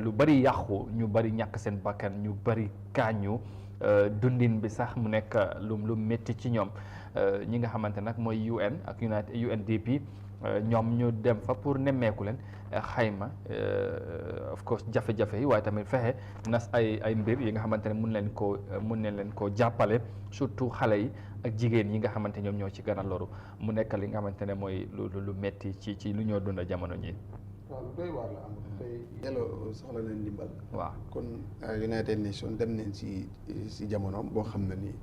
lu bari yàqu, ñu bari ñàkk seen bakkan, ñu bari gaañu, dundin bi sax mu nekk lu métti ci ñoom. ñi nga xamante nag mooy UN ak UNDP ñoom ñu dem fa pour nemmeeku leen, xayma of course jafe-jafe yi, waaye tamit fexe nas ay mbir yi nga xamante ne mun leen koo jàppale, surtout xale yi ak jigéen yi nga xamante ñoom ñoo ci gën a loru. mu nekk li nga xamante ne mooy lu metti ci lu ñoo dund jamono ñi. waaw lu doy waar la am tey yàlla soxla nañ ndimbal. waaw kon United Nations dem nañ si jamonoom boo xam ne nii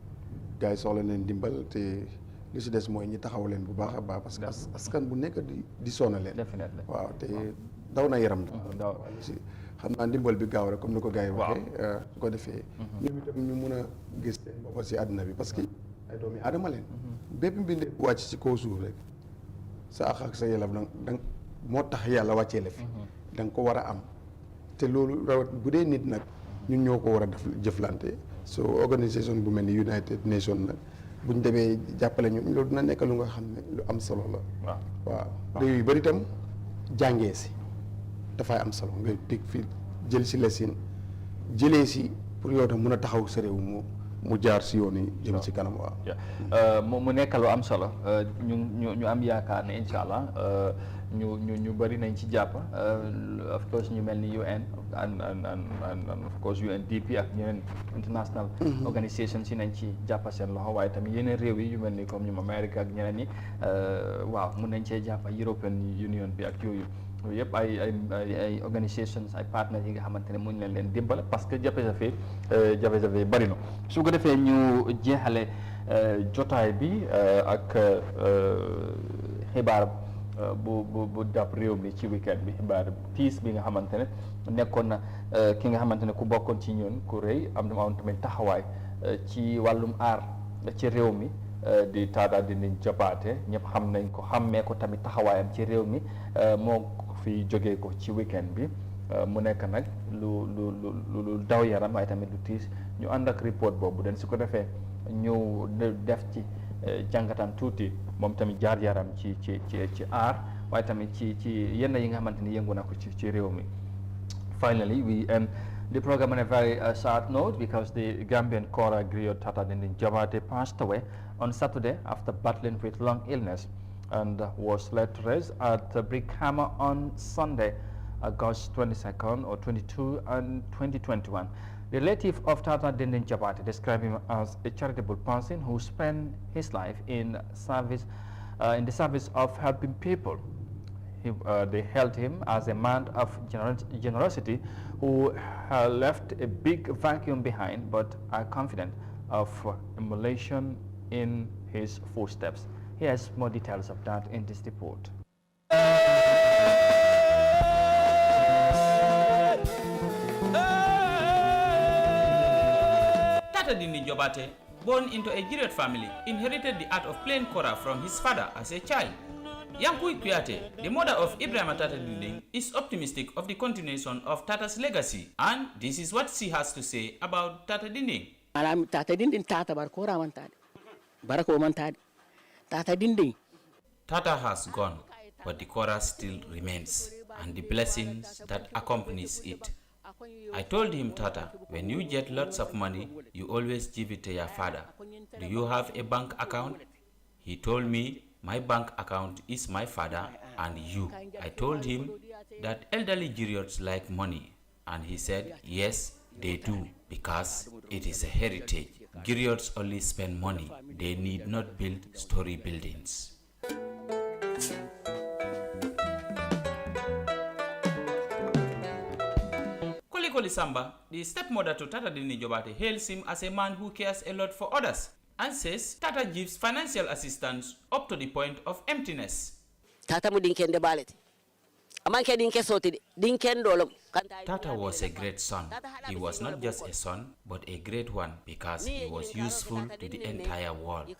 gars yi soxla nañ ndimbal, te li si des mooy ñi taxaw leen bu baax a baax, parce que askan bu nekk di sonn leen. waaw te daw na yaram. waaw si xam naa ndimbal bi gaaw rek comme ni ko gars yi waxee. su ko defee ñoom itam ñu mun a gis seen bopp si àdduna bi, parce que ay doomi aadama leen. bépp mbindee bu wàcc si kaw suuf rek sa àq ak sa yelleef danga moo tax yàlla wàccee la fi. da nga ko war a am, te loolu rawat bu dee nit nag ñun ñoo ko war a def jëflante. so organisation bu mel ni United Nations nag buñ demee jàppale ñu loolu dina nekk lu nga xam ne lu am solo la. waaw réew yu bëri itam jàngee si dafay am solo nga teg fi jël si lesin jëlee si pour yow tam mun a taxaw sa réew mu jaar si yoon yi jëm si kanam. waaw mu nekk lu am solo. ñu am yaakaar ne incha allah ñu bëri nañ ci jàpp. of course ñu mel ni UN and of course UNDP ak ñeneen international organisations yi nañ ci jàppa seen loxo, waaye tamit yeneen réew yi yu mel ni comme ñoom Amérique ak ñeneen ñi waaw mun nañ cee jàppa European Union bi ak yooyu yëpp ay organisations, ay partenaires yi nga xamante ne mun leen dimbale, parce que jafe-jafe yi bëri na. su ko defee ñu jeexale jotaay bi ak xibaar bu dab réew mi ci weekend bi, xibaar tiis bi nga xamante ne nekkoon na ki nga xamante ne ku bokkoon ci ñun ku rëy am tamit taxawaay ci wàllum aar ci réew mi di Tata Dinding Jobaate. ñëpp xam nañ ko, xàmmee ko tamit taxawaayam ci réew mi, moo fi jógee ko ci weekend bi. mu nekk nag lu daw yaram, waaye tamit lu tiis. ñu ànd ak report boobu den su ko defee ñu def ci jàngatam tuuti moom tamit jaar yaram ci aar, waaye tamit ci yenn yi nga xamante ni yëngu na ko ci réew mi. Finally, we end the program on a very sad note, because the Gambian choir griot Tata Dinding Jobaate passed away on Saturday after battling with lung illness, and was laid to rest at Brickhammer on Sunday, August 22nd or 22 and 2021. The relative of Tata Dinding Jobaate described him as a charitable person who spent his life in the service of helping people. They held him as a man of generosity who left a big vacuum behind, but are confident of emulation in his footsteps. Here's more details of that in this report. Tata Dinding Jobaate, born into a Griot family, inherited the art of playing kora from his father as a child. Yankui Kuyate, the mother of Ibrahim Tata Dinding, is optimistic of the continuation of Tata's legacy, and this is what she has to say about Tata Dinding. Tata Dinding Tata Barkora Mantad. Barako Mantad. Tata Dinding. Tata has gone, but the chorus still remains, and the blessings that accompanies it. I told him, Tata, when you get lots of money, you always give it to your father. Do you have a bank account? He told me, my bank account is my father and you. I told him that elderly griots like money, and he said, yes, they do, because it is a heritage. Griots only spend money. They need not build story buildings. Kolikoli Samba, the stepmother to Tata Dinding Jobaate, hails him as a man who cares a lot for others, and says Tata gives financial assistance up to the point of emptiness. Tata was a great son. He was not just a son, but a great one, because he was useful to the entire world.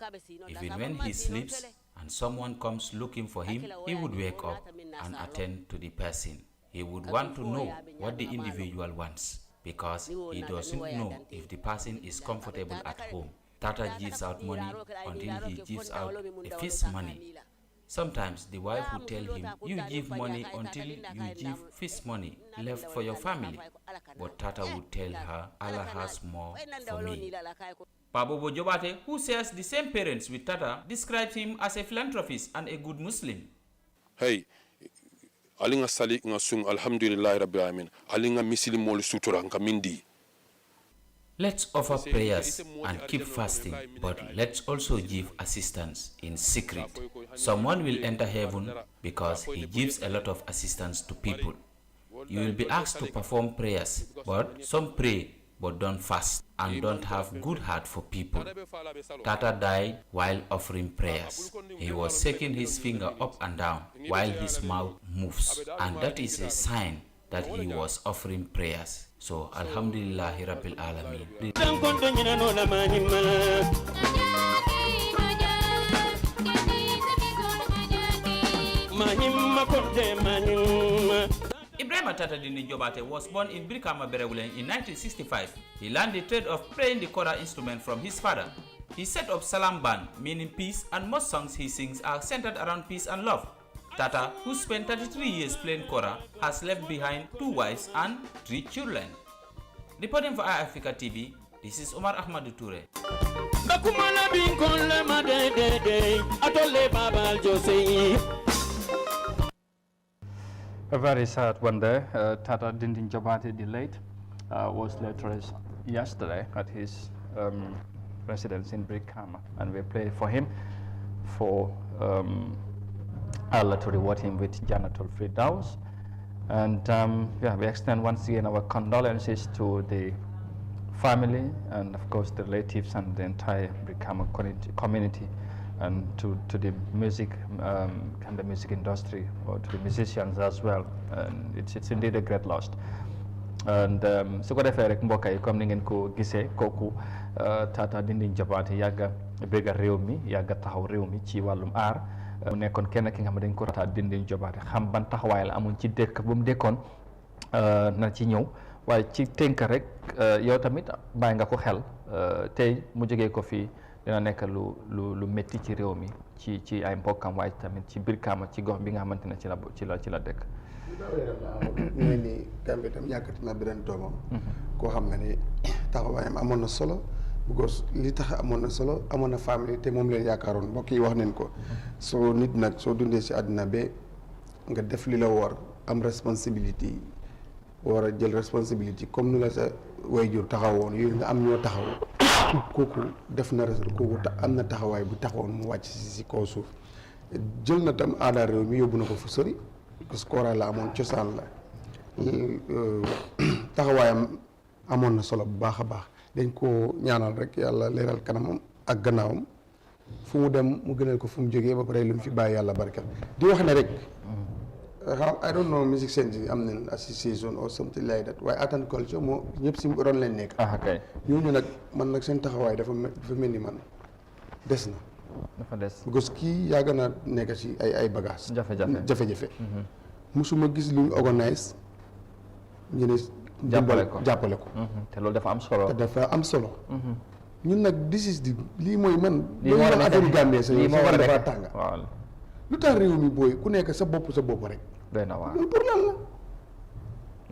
Even when he sleeps, and someone comes looking for him, he would wake up and attend to the person. He would want to know what the individual wants because he doesn't know if the person is comfortable at home. Tata gives out money until he gives out the feast money. Sometimes the wife would tell him, you give money until you give feast money left for your family. But Tata would tell her, Allah has more for me. Pabobo Jobate, who shares the same parents with Tata, described him as a philanthropist and a good Muslim. Hey, alinga salik nga sung alhamdulillah rabbil alamin. Alinga misili mol sutura nga mindi. Let's offer prayers and keep fasting, but let's also give assistance in secret. Someone will enter heaven because he gives a lot of assistance to people. You will be asked to perform prayers, but some pray but don't fast and don't have good heart for people. Tata died while offering prayers. He was shaking his finger up and down while his mouth moves, and that is a sign that he was offering prayers. So, Alhamdulillahi Rabbil Alameen. Ibrahima Tata Dinding Jobate was born in Brikama Berewulen in 1965. He learned the trade of playing the kora instrument from his father. He set up Salam Band, meaning peace, and most songs he sings are centered around peace and love. Tata, who spent 33 years playing kora, has left behind 2 wives and 3 children. Reporting for iAfrica TV, this is Omar Ahmadu Toure. A very sad one there. Tata Dinding Jobate, the late, was later yesterday at his residence in Brikama, and we played for him for Allah to reward him with Janatul Firdaus. And yeah, we extend once again our condolences to the family and of course the relatives and the entire Brikama community, and to the music and the music industry, or to the musicians as well. And it's indeed a great loss. And su ko defee rek mbokk yi comme ni ngeen ko gisee, kooku Tata Dinding Jobate yàgga bëgg réew mi, yàgga taxaw réew mi ci wàllum aar. mu nekkoon kenn ki nga xam ne dañ ko Tata Dinding Jobate xam ban taxawaay la amoon ci dëkk bu mu dëkkoon na ci ñëw, waaye ci tënk rek yow tamit bàyyi nga ko xel tey mu jógee ko fii dina nekk lu métti ci réew mi ci ay mbokkam, waaye tamit ci Brikama ci gox bi nga xamante ne ci la dëkk. ñu ni Gambie tam yàkkati na beneen doomam koo xam ne ni taxawaayam amoon na solo, because li tax amoon na solo, amoon na famille te moom leen yaakaaroon. mbokk yi wax nañ ko, soo nit nag soo dundee si àddina ba nga def li la war, am responsabilité, war a jël responsabilité comme nu la sa waajur taxawoon yooyu nga am ñoo taxaw kooku def na kooku am na taxawaay bu taxawoon mu wàcc si kaw suuf. jël na tam aada réew mi yóbbu na ko fu sori, parce que kooraa la amoon, cosaan la, taxawaayam amoon na solo bu baax a baax. dañ ko ñaanal rek yàlla leeral kanamam ak gannaawam, fu mu dem mu gënal ko fu mu jógee, ba pare lu mu fi bàyyi yàlla barkeel. di wax ne rek I don't know music sense am nañ association or something like that, waaye art and culture moo ñëpp si ron leen nekk. ñooñu nag man nag seen taxawaay dafa mel ni man des na. dafa des parce que kii yàgg na nekk si ay bagages. jafe-jafe. musuma gis lu ñu organise ñu ne jàppale ko. te loolu dafa am solo. ñun nag lii mooy man. lii moo war a affaire Gambie sa war a dafa tàng. waaw lu tax réew mi booy ku nekk sa bopp rek. doy na waar loolu pour lan la.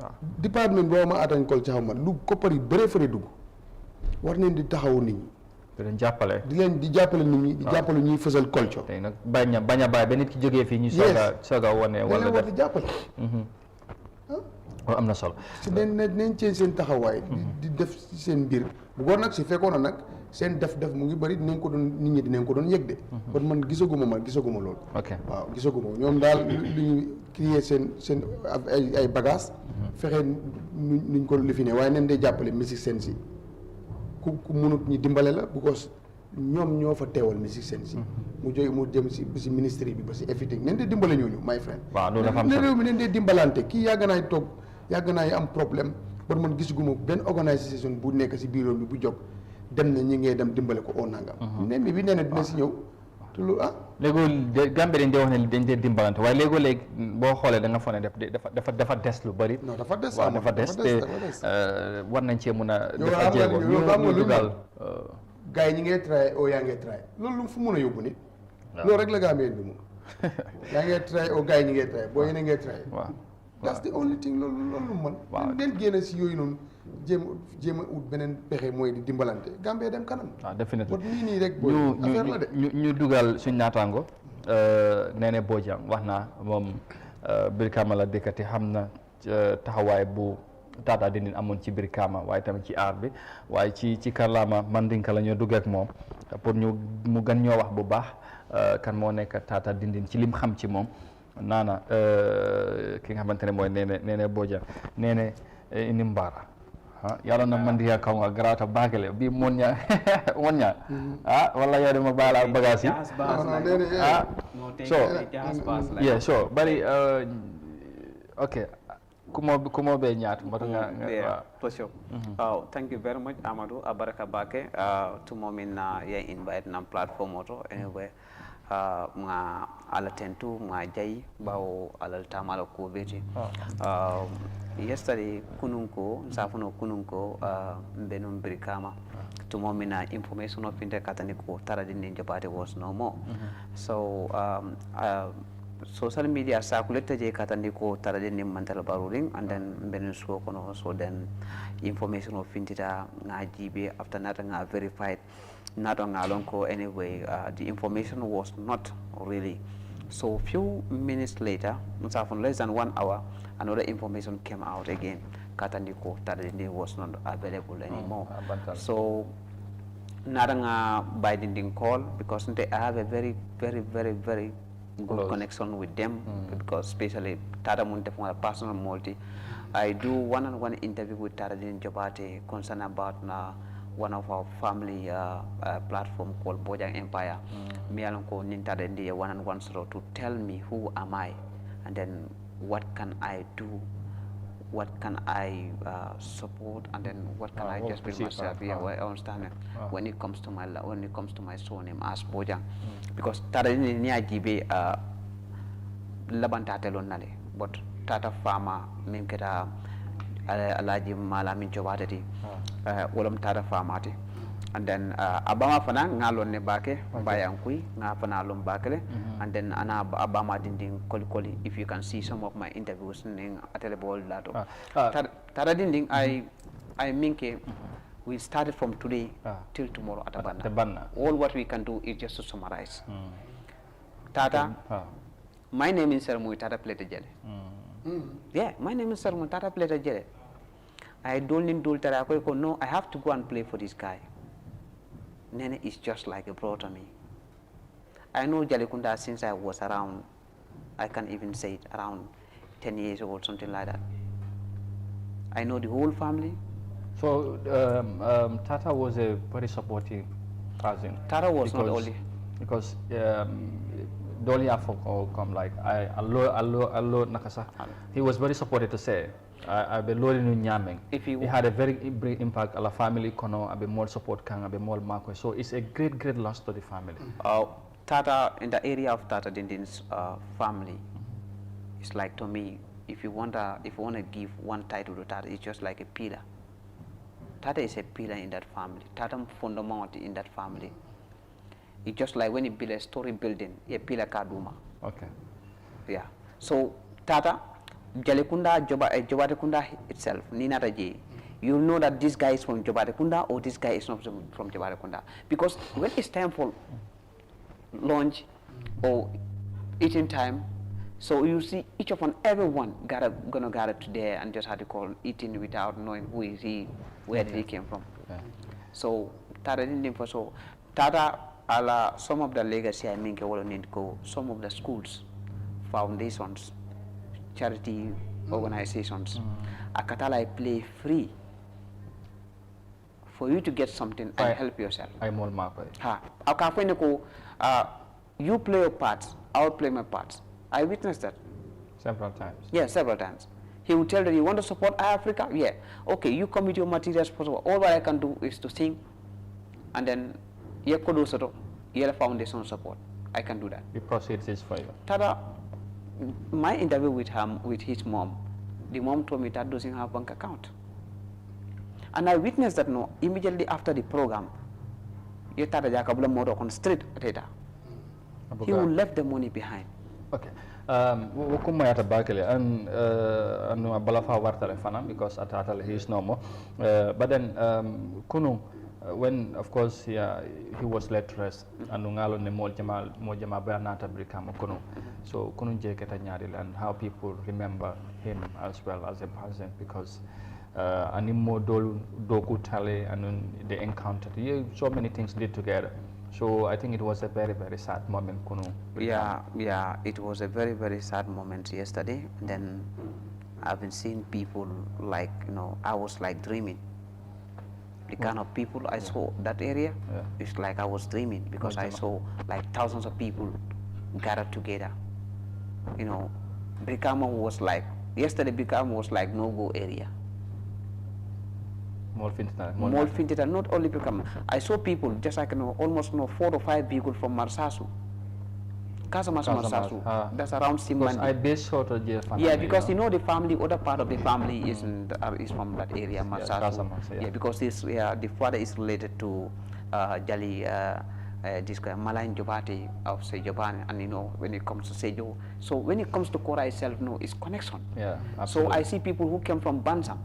waaw département boo ma art and culture xaw ma lu koppar yi bëree fële dugg war nañ di taxawu nit ñi. di leen jàppale. di jàppale nit ñi. di jàppale ñuy fësal culture. tey nag bañ a bàyyi ba nit ki jógee fii ñu soog a wane. wala war di jàppale. am na solo. si nañ seen taxawaay. di def seen mbir bu ko nag si fekkoon na nag seen def mu ngi bëri nit ñi dinañ ko doon yëg de. kon man gisaguma loolu. waaw gisaguma ñoom daal lu ñuy créer seen ay bagages. fexe nuñ ko lifine waaye nañ dee jàppale musique seen si ku mënut ñi dimbale la because ñoom ñoo fa teewal musique seen si. mu jëm si ministère bi ba si everything nañ dee dimbale ñooñu my friend. waaw loolu dafa am solo réew mi nañ dee dimbalante kii yàgg naay am problème ba man gisuguma benn organisation bu nekk si biir réew mi bu jóg dem na ñi ngay dem dimbale ko oo nangam. bi nee na dina si ñëw. léegoo Gambie dañ dee wax ne dañ dee dimbalante waaye léegoo léegi boo xoolee da nga foog ne dafa des lu bëri. non dafa des waaw dafa des te war nañ cee mun a. dafa jéego ñu dugal. gars yi ñi ngay try oo yaa ngay try loolu fu mun a yóbbu nit. loolu rek la Gambie bi mu. yaa ngay try oo gars yi ñi ngay try boo yéene ngay try. waaw that's the only thing loolu man. waaw den génne si yooyu noonu jéem a ut beneen pexe mooy di dimbalante Gambie dem kanam. waaw définitivement nii rek booy affaire la de. ñu dugal suñ naataango Nene Bojang wax naa moom Brikama la dëkkati xam na taxawaay bu Tata Dinding amoon ci Brikama waaye tamit ci aar bi waaye ci kàllaama Mandinka la ñoo dugg ak moom pour mu gën ñoo wax bu baax kan moo nekk Tata Dinding ci lim xam ci moom naana ki nga xamante ne mooy Nene Bojang Nene ini mbara yàlla na mandiya kaw nga garata bagale bi monya wala yow dama bala bagage yi so bari okay kumo be ñaat mata nga thank you very much Amadou abaraka bake to momin ya invite na platform auto anyway nga ala tentu nga jay bawo ala tamala ko beti yesterday kununko safuno kununko benum Brikama to momina information of inte katani ko Tata Dinding Jobate was no more so social media circulated je katani ko Tata Dinding mantal baruling and then benun so kono so then information of intita nga jibe after that nga verified not on Alonco anyway the information was not really so few minutes later less than 1 hour another information came out again Katandiko Tata Dinding was not available anymore so Naranga by Dinding call because I have a very good connection with them because especially Tata Munte from a personal multi I do one-on-one interview with Tata Dinding Jobate concern about one of our family platform called Bojang Empire. Me along ko ninta the one-on-one sort to tell me who am I, and then what can I do, what can I support, and then what can I just build myself. Yeah, I understand when it comes to my surname as Bojang, because Tata Dinding ni ajibe laban Tata lonale, but Tata farmer memketa alaji malamin Jobate wolom Tata farmati and then abama fana ngalon ne bake bayankui nga fana lom bakele and then ana abama Dinding koli if you can see some of my interviews ning atele lato Tata Dinding I minke we started from today till tomorrow at Abanna. All what we can do is just to summarize. Tata, my name is Sermui Tata Pleta Jele. Yeah, my name is Sermui Tata Pleta Jele. I don't need to tell you, no, I have to go and play for this guy. Nene is just like a brother to me. I know Jalikunda since I was around, I can even say it, around 10 years old, something like that. I know the whole family. So Tata was a very supportive cousin. Tata was not only. Because Dolly Afoko come like allo nakasa. He was very supportive to say. I be lori nu nyameng. He had a very big impact on the family kono abe more support kang abe more marko. So it's a great loss to the family. Tata in the area of Tata Dinding's family, it's like to me, if you want to give one title to Tata, it's just like a pillar. Tata is a pillar in that family. Tata fundamental in that family. It's just like when you build a story building, a pillar kaduma. Okay. Yeah. So Tata, Jalikunda, Jobatekunda itself, Ninataji, you know that this guy is from Jobatekunda or this guy is not from Jobatekunda. Because when it's time for lunch or eating time, so you see each of everyone gonna gather today and just had to call eating without knowing who is he, where did he came from. Yeah. So Tata didn't for so Tata ala some of the legacy I mean go some of the schools, foundations, charity organizations. Akatala I play free for you to get something and help yourself. I'm all market. You play your parts, I will play my parts. I witnessed that. Several times. Yeah, several times. He would tell that you want to support Africa? Yeah. Okay, you come with your materials. All what I can do is to sing and then Yekodo Soto, Yellow Foundation support. I can do that. The proceeds is for you. Tata, my interview with him, with his mom, the mom told me that doesn't have bank account. And I witnessed that no, immediately after the program, he on street Tata. He will left the money behind. Okay. Wukuma yata bakele and anu abalafa wartale fana because atata he is no more. But then kunu when of course he was let rest and ngalo ne mojama banata brikam kunu. So kunu jeketa nyaril and how people remember him as well as a person because animo doku tale and they encountered so many things did together. So I think it was a very, very sad moment, Kunu. Yeah, it was a very, very sad moment yesterday. Then I've been seeing people like, I was like dreaming. The kind of people I saw that area, it's like I was dreaming because I saw like thousands of people gathered together. Brikama was like, yesterday Brikama was like no-go area. More Fintita, not only become. I saw people just like almost 4 or 5 vehicles from Marsasu. Marsasu. That's around Simbandi. I based sort of yeah, because the family, other part of the family is from that area, Marsasu. Yeah, because the father is related to Jali this guy Malayan Jobati of Sejobani, and when it comes to Sejo. So when it comes to Kora itself, it's connection. Yeah, absolutely. So I see people who came from Bansang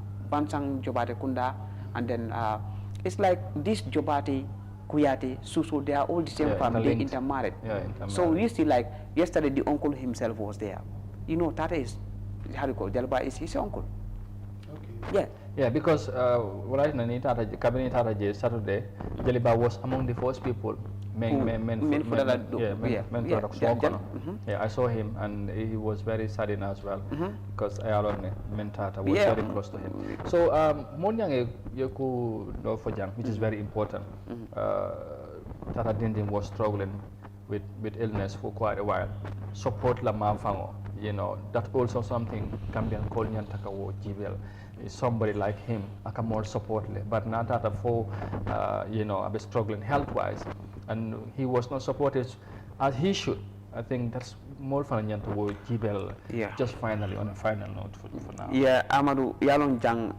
Jobati Kunda. And then it's like this Jobati, Kuyati, Susu, they are all the same family, they intermarried. So we see like yesterday the uncle himself was there. Tata is, how do you call it, Jalba is his uncle. Okay. Yeah, because right now Cabinet Tata Saturday, Jaliba was among the first people I saw him and he was very saddened as well because Ayalone Mentata was very close to him. So Monyang Yoku no Fojang, which is very important. Tata Dinding was struggling with illness for quite a while. Support la Mafango, that's also something Gambian Kolnyan Takawo Jibel. Somebody like him, I more support, but not that for I've been struggling health-wise, and he was not supported as he should. I think that's more fun to work Jibel. Just finally on a final note for now. Yeah, Amadou Yalon Jang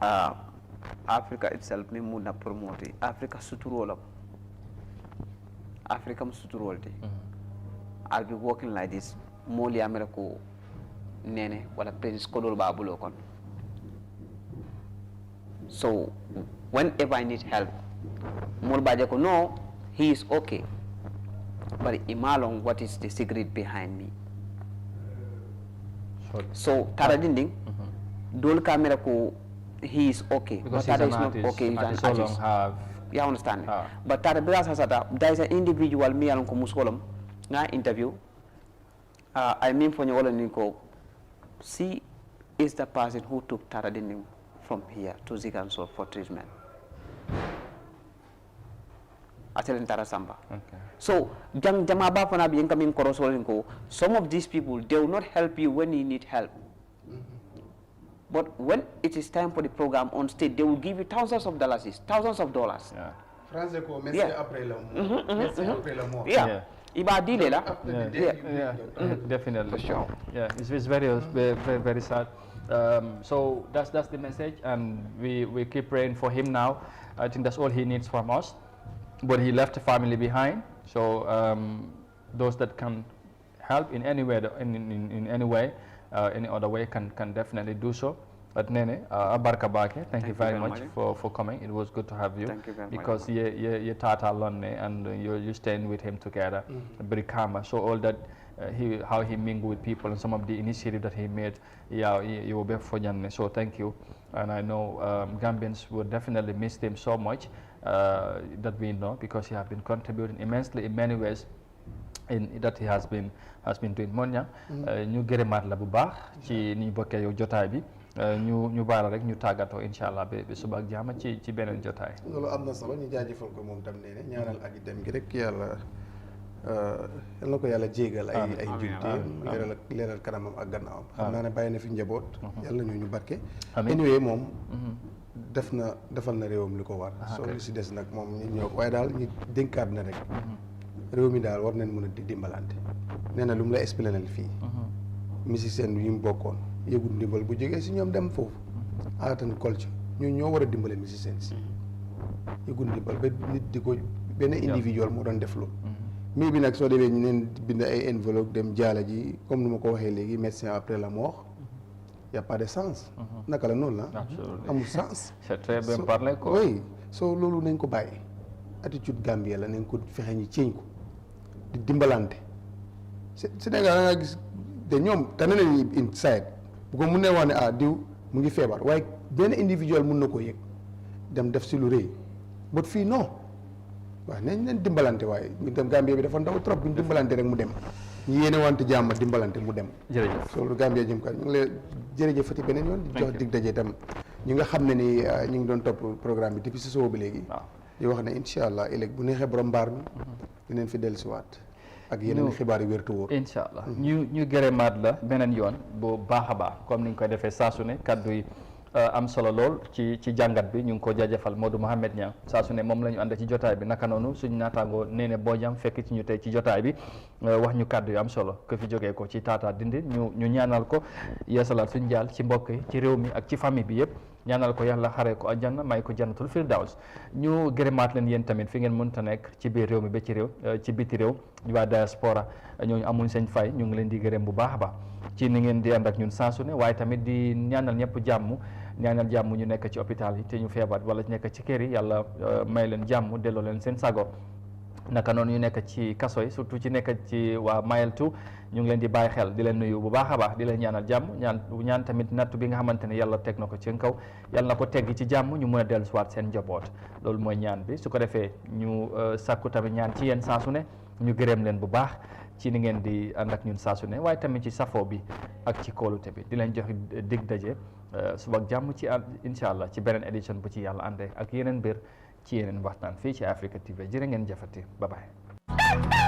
Africa itself ni muna promote Africa suturola. Africa suturolde. I'll be working like this. Moli America nene wala Prince Kodol Babulo kon. So whenever I need help, Mulbajako no, he is okay. But Imalong, what is the secret behind me? So Tata Dinding, Dol camera ko, he is okay. Because but Tata he's is not artist, okay. He's an artist. You understand? But Tata Bilas Hasata, there is an individual me along Kumusolom, na interview. I mean for you see is the person who took Tata Dinding from here to Zigansor for treatment. Okay. So, some of these people, they will not help you when you need help. But when it is time for the program on stage, they will give you thousands of dollars. Definitely. For sure. Yeah, it's very, very, very sad. So that's the message, and we keep praying for him now. I think that's all he needs from us. But he left a family behind, so those that can help in any way, in any way, any other way, can definitely do so. But Nene, Abarka Bake, thank you very much for coming. It was good to have you. Thank you very because you Tata Lonne and you're staying with him together, Brikama. So all that how he mingled with people and some of the initiative that he made, you will be for Janne. So thank you. And I know Gambians will definitely miss him so much. That we know, because he has been contributing immensely in many ways that he has been doing. Monya ñu gërëmaat la bu baax ci ni bokkee yow jotaay bi ñu baal rek ñu tàggatoo inshallah ba suba ak jàmm ci beneen jotaay. loolu am na solo ñu jaajëfal ko moom tam nee na ñaanal ak dem gi rek yàlla yal na ko yàlla jéegal ay jullitéem leeral kanamam ak gannaawam. xam naa ne bàyyi na fi njaboot. yàlla ñu barke. anyway moom defal na réewam li ko war. So li si des nag moom ñi ñoo waaye daal ñu dénkaat na rek réew mi daal war nañ mën a di dimbalante nee na lu mu la expliqué fii musicien yu mu bokkoon yëgul ndimbal bu jógee si ñoom dem foofu art and culture ñoo war a dimbale musicien si yëgul ndimbal ba nit di ko benn individuel moo doon def loolu mais bi nag soo demee ñu neen bind ay enveloppe dem jaala ji comme nu ma ko waxee léegi médecin après la mort y a pas de sens naka la noonu la amul sens c'est très bien parlé quoi oui soo loolu nañ ko bàyyi attitude Gambie la nañ ko fexe ñu ceeñ ko di dimbalante Sénégal nga gis te ñoom tane nañu inside bu ko mun ne wax ne diw mu ngi feebar waaye benn individuel mun na koo yëg dem def si lu rëy bot fii non waaw nañ dimbalante waaye ñu dem Gambie bi dafa ndaw trop bu ñu dimbalante rek mu dem ñu yéene wante jàmm dimbalante mu dem jërëjëf soo Gambie jëm kan ñu ngi lay jërëjëfati beneen yoon di jox dig daje itam ñi nga xam ne ni ñu ngi doon topp programme bi depuis si soo bi léegi di wax ne incha allah ëllëg bu neexee borom mbaar mi dinañ fi dellusiwaat ak yeneen xibaar yu wértu wóor incha allah ñu gërëmaat la beneen yoon bu baax a baax comme ni ñu koy defee saa su ne kaddu yi am solo lool ci jàngat bi ñu ngi ko jaajëfal Modou Mohamed Niang saa su ne moom la ñu ànd ci jotaay bi naka noonu suñu naataangoo Néné Bojang fekk ci ñu tey ci jotaay bi wax ñu kaddu yu am solo ko fi jógee ko ci Tata Dinding ñu ñaanal ko yeesalaat suñu jaal ci mbokk yi ci réew mi ak ci famille bi yëpp ñaanal ko yàlla xaree ko àjjana may ko jannatul firdaws ñu gërëmaat leen yéen tamit fi ngeen mënta nekk ci biir réew mi ba ci réew ci biti réew waa diaspora ñooñu amuñ seen fay ñu ngi leen di gërëm bu baax a baax ci ni ngeen di ànd ak ñun saa su ne waaye tamit di ñaanal ñëpp jàmm ñaanal jàmm ñu nekk ci hôpital yi te ñu feebar wala ñu nekk ci kër yi yàlla may leen jàmm delloo leen seen sago naka noonu ñu nekk ci kaso yi surtout ci nekk ci waa Mile 2 ñu ngi leen di bàyyi xel di leen nuyu bu baax a baax di leen ñaanal jàmm ñaan tamit nattu bi nga xamante ne yàlla teg na ko ci kaw yàlla na ko teggi ci jàmm ñu mën a dellusiwaat seen njaboot loolu mooy ñaan bi su ko defee ñu sàkku tamit ñaan ci yéen saa su ne ñu gërëm leen bu baax ci ni ngeen di ànd ak ñun saa su ne waaye tamit ci safoo bi ak ci kóolute bi di leen jox dig daje suba ak jàmm ci incha allah ci beneen édition bu ci yàlla àndee ak yeneen mbir ci yeneen waxtaan fii ci Africa TV jërë ngeen jëfati bye bye.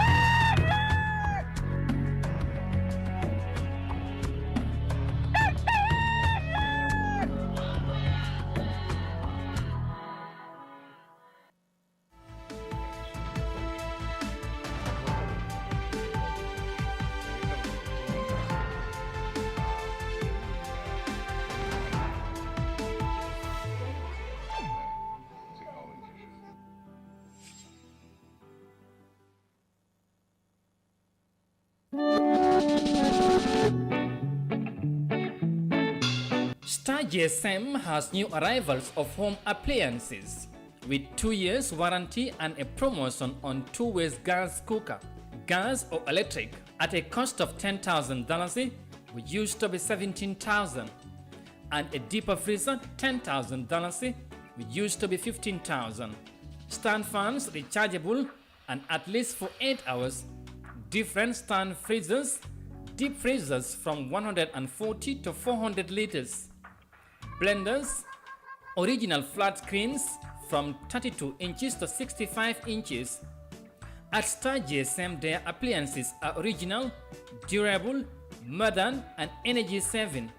Star GSM has new arrivals of home appliances with 2 years warranty and a promotion on 2-way gas cooker, gas or electric at a cost of $10,000, which used to be $17,000, and a deeper freezer $10,000, which used to be $15,000. Stand fans rechargeable and at least for 8 hours. Different stand freezers, deep freezers from 140 to 400 liters. Blenders, original flat screens from 32 inches to 65 inches. At Star GSM, their appliances are original, durable, modern, and energy saving.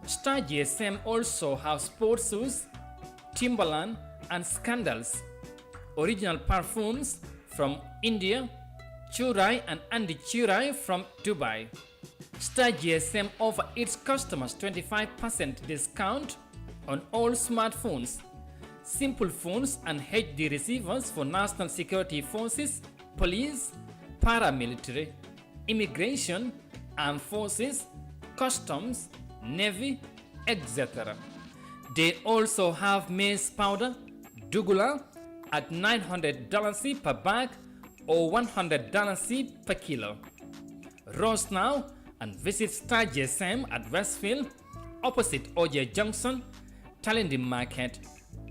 Star GSM also have sports shoes, Timberland, and Scandals. Original perfumes from India, Churai and Andy Churai from Dubai. Star GSM offer its customers 25% discount on all smartphones, simple phones and HD receivers for national security forces, police, paramilitary, immigration, armed forces, customs, navy, etc. They also have maize powder, Dugula, at $900 per bag or $100 per kilo. Roast now and visit Star GSM at Westfield, opposite OJ Junction, Talending Market,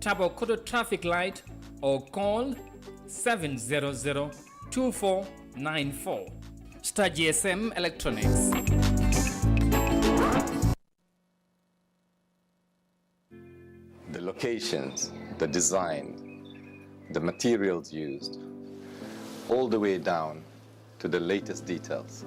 Tabokoto Traffic Light, or call 700-2494. Star GSM Electronics. The locations, the design, the materials used, all the way down to the latest details.